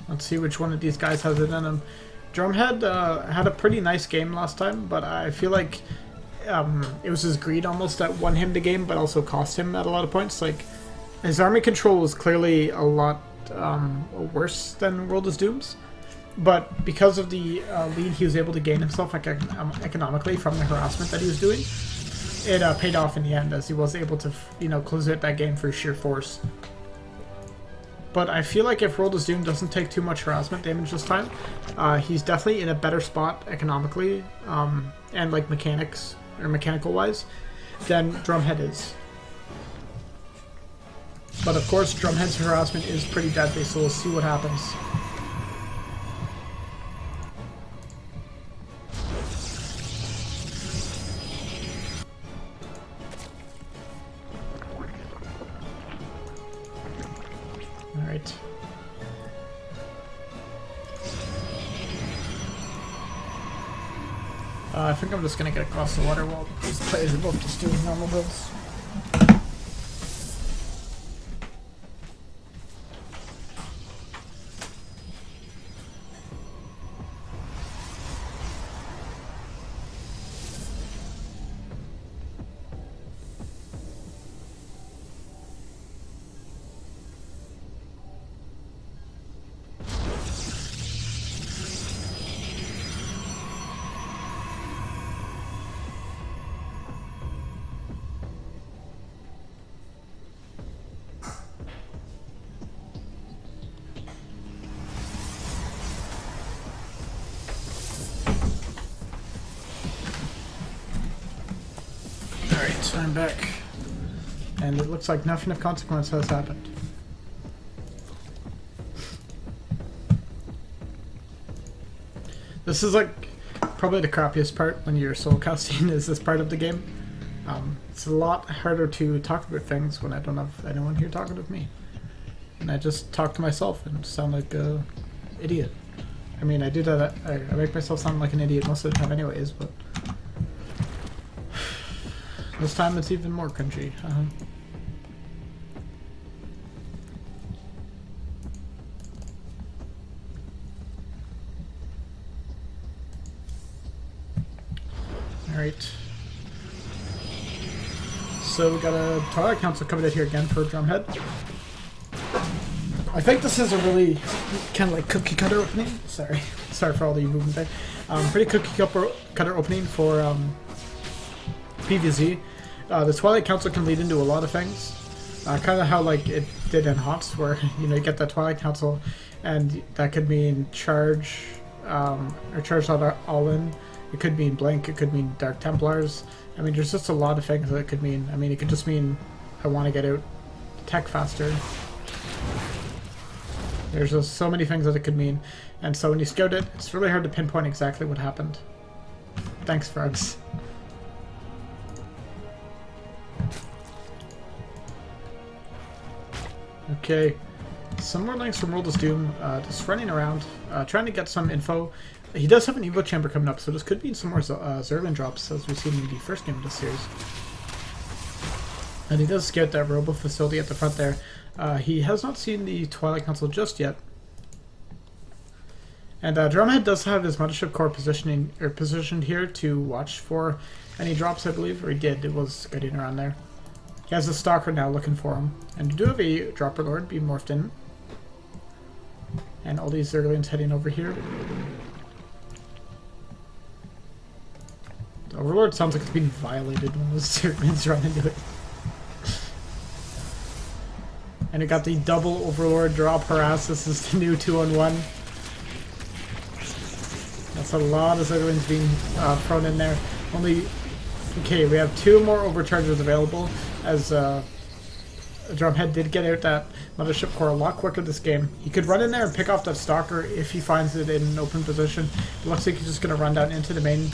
Let's see which one of these guys has it in him. Drumhead had a pretty nice game last time, but I feel like it was his greed almost that won him the game, but also cost him at a lot of points. Like, his army control was clearly a lot worse than World is Doom's, but because of the lead he was able to gain himself economically from the harassment that he was doing, it paid off in the end, as he was able to, close out that game for sheer force. But I feel like if World is Doomed doesn't take too much harassment damage this time, he's definitely in a better spot economically and like mechanical wise than Drumhead is. But of course, Drumhead's harassment is pretty deadly, so we'll see what happens. Alright. I think I'm just gonna get across the water while these players are both just doing normal builds. Alright, I'm back. And it looks like nothing of consequence has happened. This is like probably the crappiest part when you're solo casting is this part of the game. It's a lot harder to talk about things when I don't have anyone here talking with me. And I just talk to myself and sound like an idiot. I mean, I do that, I make myself sound like an idiot most of the time anyways, but this time it's even more cringy. Alright. So we got a Twilight Council coming in here again for Drumhead. I think this is a really kind of like cookie cutter opening. Sorry for all the movement there. Pretty cookie cutter opening for PvZ. The Twilight Council can lead into a lot of things. Kind of how like it did in HOTS, where you get that Twilight Council, and that could mean charge or charge all in. It could mean Blink. It could mean Dark Templars. I mean, there's just a lot of things that it could mean. I mean, it could just mean I want to get out tech faster. There's just so many things that it could mean, and so when you scout it, it's really hard to pinpoint exactly what happened. Thanks, frogs. Okay, some more links from World is Doom, just running around, trying to get some info. He does have an Evo Chamber coming up, so this could mean some more Zerlin drops, as we've seen in the first game of this series. And he does scout that Robo facility at the front there. He has not seen the Twilight Council just yet. And Drumhead does have his Mothership Core positioned here to watch for any drops, I believe, or he did. It was getting around there. He has a Stalker now looking for him. And you do have a Dropper Lord being morphed in. And all these Zerglians heading over here. The Overlord sounds like it's being violated when those Zerglians run into it. And it got the double Overlord drop harass. This is the new 2-on-1. That's a lot of Zerglings being thrown in there. Okay, we have 2 more overchargers available, as Drumhead did get out that Mothership Core a lot quicker this game. He could run in there and pick off that Stalker if he finds it in an open position. It looks like he's just going to run down into the main,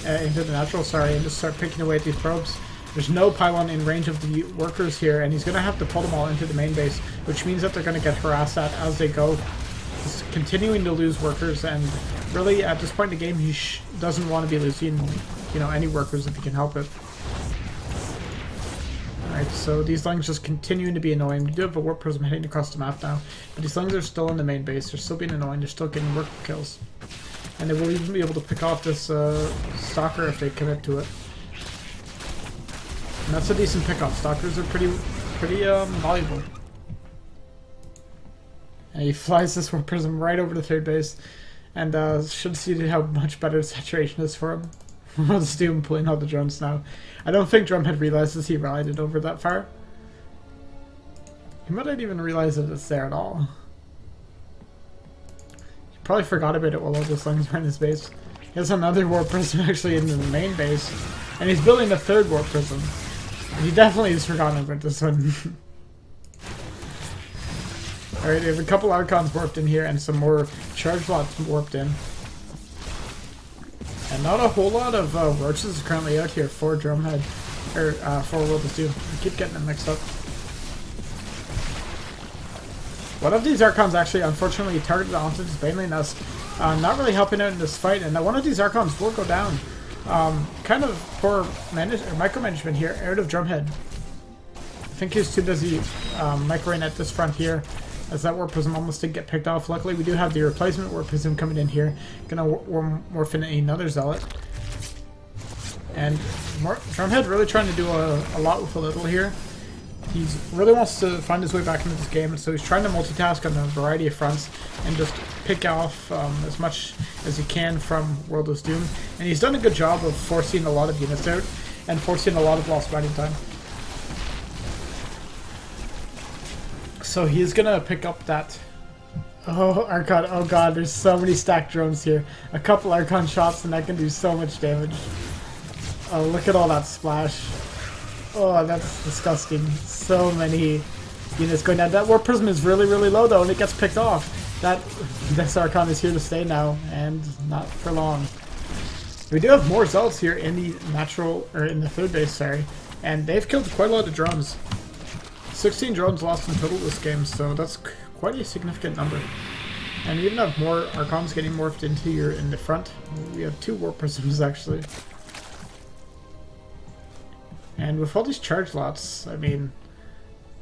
into the natural, and just start picking away at these probes. There's no pylon in range of the workers here, and he's going to have to pull them all into the main base, which means that they're going to get harassed at as they go. He's continuing to lose workers, and really at this point in the game he doesn't want to be losing any workers if he can help it. Alright, so these lines just continuing to be annoying. We do have a Warp Prism heading across the map now, but these lines are still in the main base. They're still being annoying. They're still getting worker kills. And they will even be able to pick off this Stalker if they commit to it. And that's a decent pickup. Stalkers are pretty valuable. And he flies this Warp Prism right over to third base. And should see how much better saturation is for him. Let's do him pulling all the drones now. I don't think Drumhead realizes he rallied it over that far. He might not even realize that it's there at all. He probably forgot about it while all those things were in his base. He has another Warp Prism actually in the main base. And he's building a third Warp Prism. He definitely has forgotten about this one. Alright, we have a couple Archons warped in here and some more charge lots warped in. And not a whole lot of roaches currently out here for Drumhead, or for World of Doom. I keep getting them mixed up. One of these Archons actually unfortunately targeted onto this Baneling Nest, not really helping out in this fight, and one of these Archons will go down. Kind of poor micromanagement here out of Drumhead. I think he's too busy microing at this front here, as that Warp Prism almost did get picked off. Luckily, we do have the replacement Warp Prism coming in here. Gonna morph in another Zealot. And Drumhead really trying to do a lot with a little here. He really wants to find his way back into this game, so he's trying to multitask on a variety of fronts and just pick off as much as he can from World of Doom. And he's done a good job of forcing a lot of units out and forcing a lot of lost fighting time. So he's gonna pick up that. Oh, Archon. Oh god, there's so many stacked drones here. A couple Archon shots and that can do so much damage. Oh, look at all that splash. Oh, that's disgusting. So many units going down. That Warp Prism is really, really low though, and it gets picked off. This Archon is here to stay now, and not for long. We do have more Zealots here in the in the third base, sorry, and they've killed quite a lot of drones. 16 drones lost in total this game, so that's quite a significant number. And we even have more Archons getting morphed into here in the front. We have 2 Warp Prisms actually. And with all these charge lots, I mean,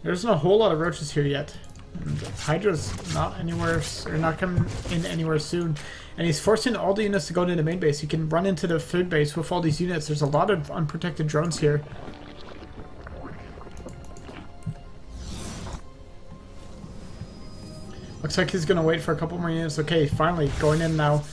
there's not a whole lot of roaches here yet. And Hydra's not anywhere, or not coming in anywhere soon. And he's forcing all the units to go into the main base. You can run into the third base with all these units. There's a lot of unprotected drones here. Looks like he's going to wait for a couple more units. Okay, finally, going in now.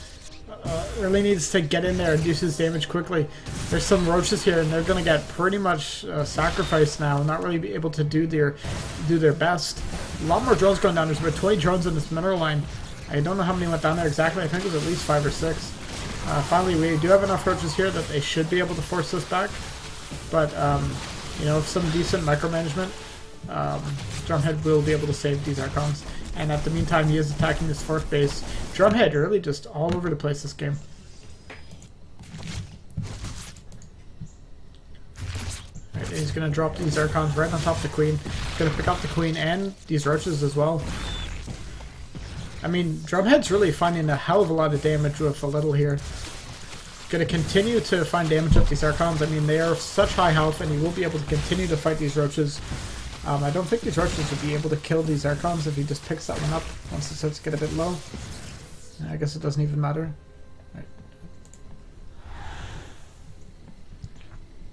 Really needs to get in there and do his damage quickly. There's some roaches here, and they're going to get pretty much sacrificed now, and not really be able to do their best. A lot more drones going down. There's about 20 drones in this mineral line. I don't know how many went down there exactly. I think it was at least 5 or 6. Finally, we do have enough roaches here that they should be able to force this back. But, you know, with some decent micromanagement, Drumhead will be able to save these Archons. And at the meantime, he is attacking this fourth base. Drumhead really just all over the place this game. Right, he's going to drop these Archons right on top of the Queen. He's going to pick up the Queen and these roaches as well. I mean, Drumhead's really finding a hell of a lot of damage with a little here. Going to continue to find damage with these Archons. I mean, they are such high health, and he will be able to continue to fight these roaches. I don't think these roaches would be able to kill these Archons if he just picks that one up once it starts to get a bit low. I guess it doesn't even matter. Right.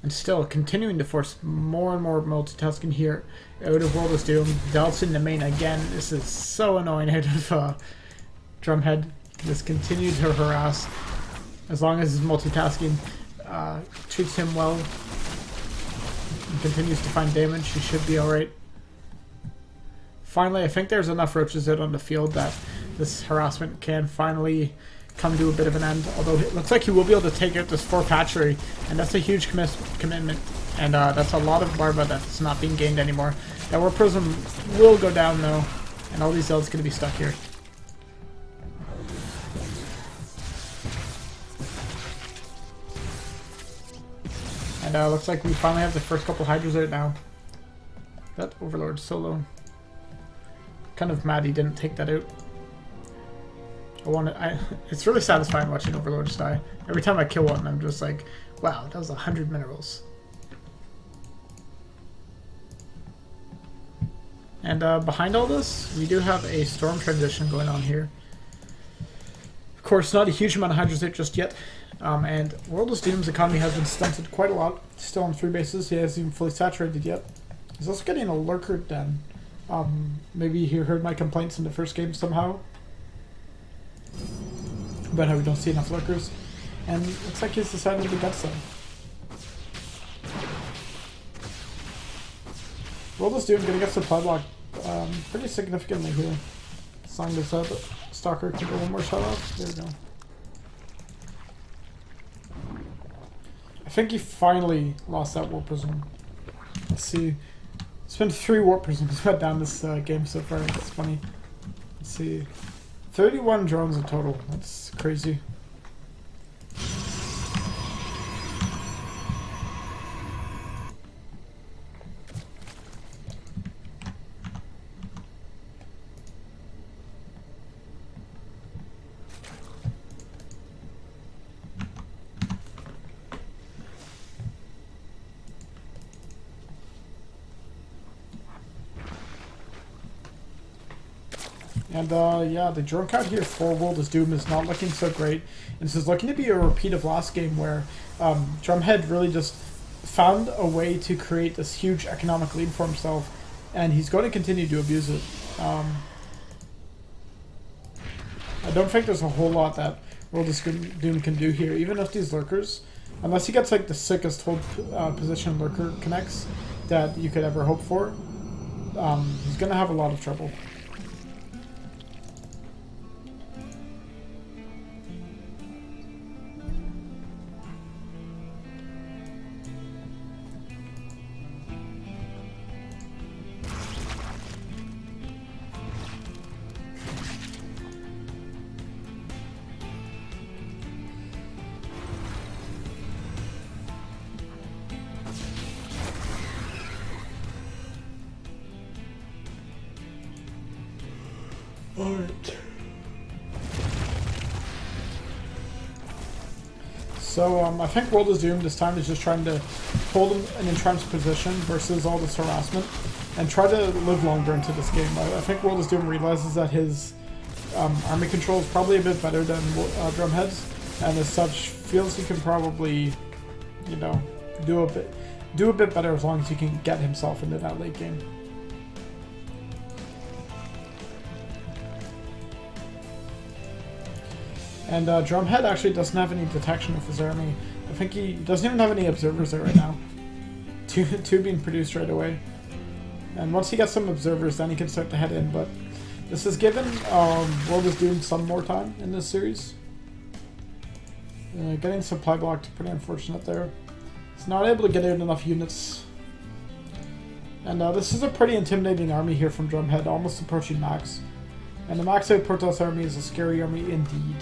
And still continuing to force more and more multitasking here out of World of Doom. Zealots in the main again. This is so annoying out of Drumhead. Just continue to harass as long as his multitasking treats him well. And continues to find damage. He should be alright. Finally, I think there's enough roaches out on the field that this harassment can finally come to a bit of an end. Although it looks like he will be able to take out this 4th hatchery, and that's a huge commitment. And that's a lot of larvae that's not being gained anymore. That Warp Prism will go down though, and all these Zealots going to be stuck here. And looks like we finally have the first couple Hydras out now. That Overlord solo. Kind of mad he didn't take that out. It's really satisfying watching Overlords die. Every time I kill one, I'm just like, wow, that was 100 minerals. And behind all this, we do have a storm transition going on here. Of course, not a huge amount of Hydras out just yet. And World of Doom's economy has been stunted quite a lot. Still on 3 bases. He hasn't even fully saturated yet. He's also getting a lurker den. Maybe he heard my complaints in the first game somehow about how we don't see enough lurkers. And it looks like he's decided to get some. World of Doom going to get supply block pretty significantly here. As long as Stalker can get one more shot off. There we go. I think he finally lost that Warp Prism. Let's see. It's been 3 Warp Prisms went down this game so far. It's funny. Let's see. 31 drones in total. That's crazy. And yeah, the drone count here for World of Doom is not looking so great. And this is looking to be a repeat of last game where Drumhead really just found a way to create this huge economic lead for himself. And he's going to continue to abuse it. I don't think there's a whole lot that World of Doom can do here, even if these lurkers, unless he gets like the sickest hold position lurker connects that you could ever hope for, he's going to have a lot of trouble. Alright. So I think World of Doom this time is just trying to hold an entrenched position versus all this harassment and try to live longer into this game. I think World of Doom realizes that his army control is probably a bit better than Drumhead's, and as such feels he can probably, you know, do a bit better as long as he can get himself into that late game. And Drumhead actually doesn't have any detection of his army. I think he doesn't even have any observers there right now. Two being produced right away. And once he gets some observers, then he can start to head in. But this has given World of Doom some more time in this series. Getting supply blocked, pretty unfortunate there. He's not able to get out enough units. And this is a pretty intimidating army here from Drumhead, almost approaching max. And the max out Protoss army is a scary army indeed.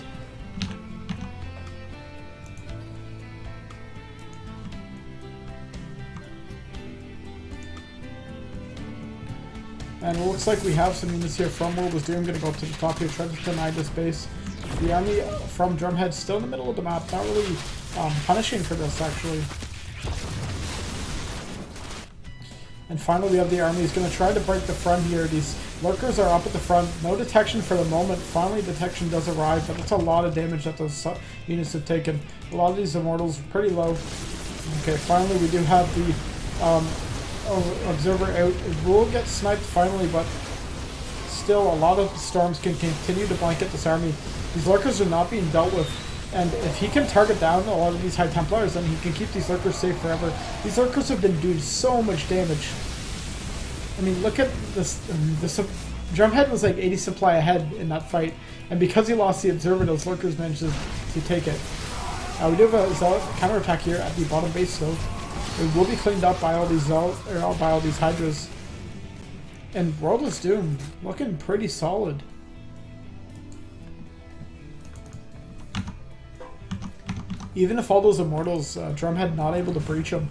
And it looks like we have some units here from World of Doom. Going to go up to the top here, try to deny this base. The army from Drumhead still in the middle of the map, not really punishing for this actually. And finally we have the army is going to try to break the front here. These lurkers are up at the front, no detection for the moment. Finally detection does arrive, but it's a lot of damage that those units have taken. A lot of these immortals are pretty low. Okay, finally we do have the observer out. It will get sniped finally, but still a lot of storms can continue to blanket this army. These lurkers are not being dealt with, and if he can target down a lot of these High Templars, then he can keep these lurkers safe forever. These lurkers have been doing so much damage. I mean, look at this. Drumhead was like 80 supply ahead in that fight, and because he lost the observer, those lurkers managed to take it. We do have a Zealot counterattack here at the bottom base though. It will be cleaned up by all these by all these Hydras. And World of Doom looking pretty solid. Even if all those immortals, Drumhead not able to breach them.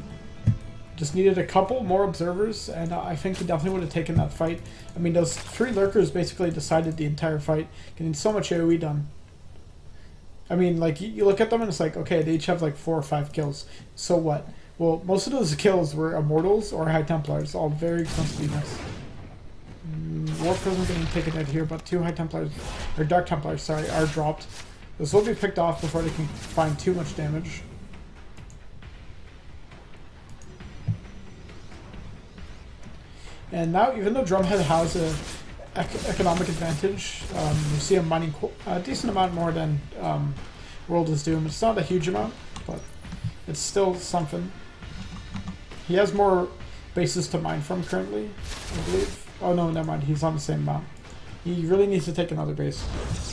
Just needed a couple more observers, and I think he definitely would have taken that fight. I mean, those 3 lurkers basically decided the entire fight, getting so much AoE done. I mean, like, you look at them and it's like, okay, they each have like 4 or 5 kills. So what? Well, most of those kills were Immortals or High Templars, all very expensive units. Warp Prism getting taken out here, but 2 High Templars, or Dark Templars, sorry, are dropped. This will be picked off before they can find too much damage. And now, even though Drumhead has a economic advantage, you see him mining a decent amount more than World is Doom. It's not a huge amount, but it's still something. He has more bases to mine from currently, I believe. Oh no, never mind. He's on the same map. He really needs to take another base.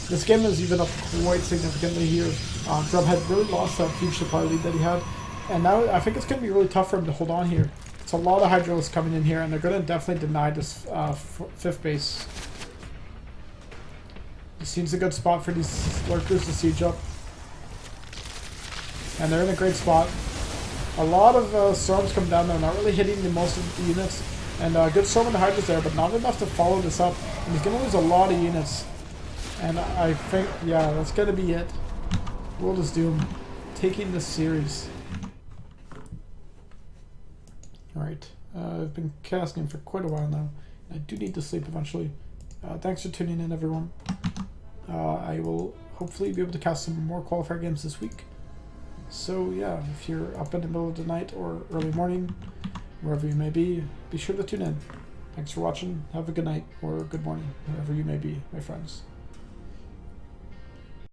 This game is even up quite significantly here. Drumhead really lost that huge supply lead that he had, and now I think it's going to be really tough for him to hold on here. It's a lot of Hydros coming in here, and they're going to definitely deny this fifth base. It seems a good spot for these lurkers to siege up. And they're in a great spot. A lot of storms come down there, not really hitting the most of the units. And good storm on the Hydras there, but not enough to follow this up. And he's going to lose a lot of units. And I think, yeah, that's going to be it. World is Doom taking this series. Alright, I've been casting for quite a while now. I do need to sleep eventually. Thanks for tuning in, everyone. I will hopefully be able to cast some more qualifier games this week. So yeah, if you're up in the middle of the night or early morning, wherever you may be sure to tune in. Thanks for watching. Have a good night or good morning, wherever you may be, my friends.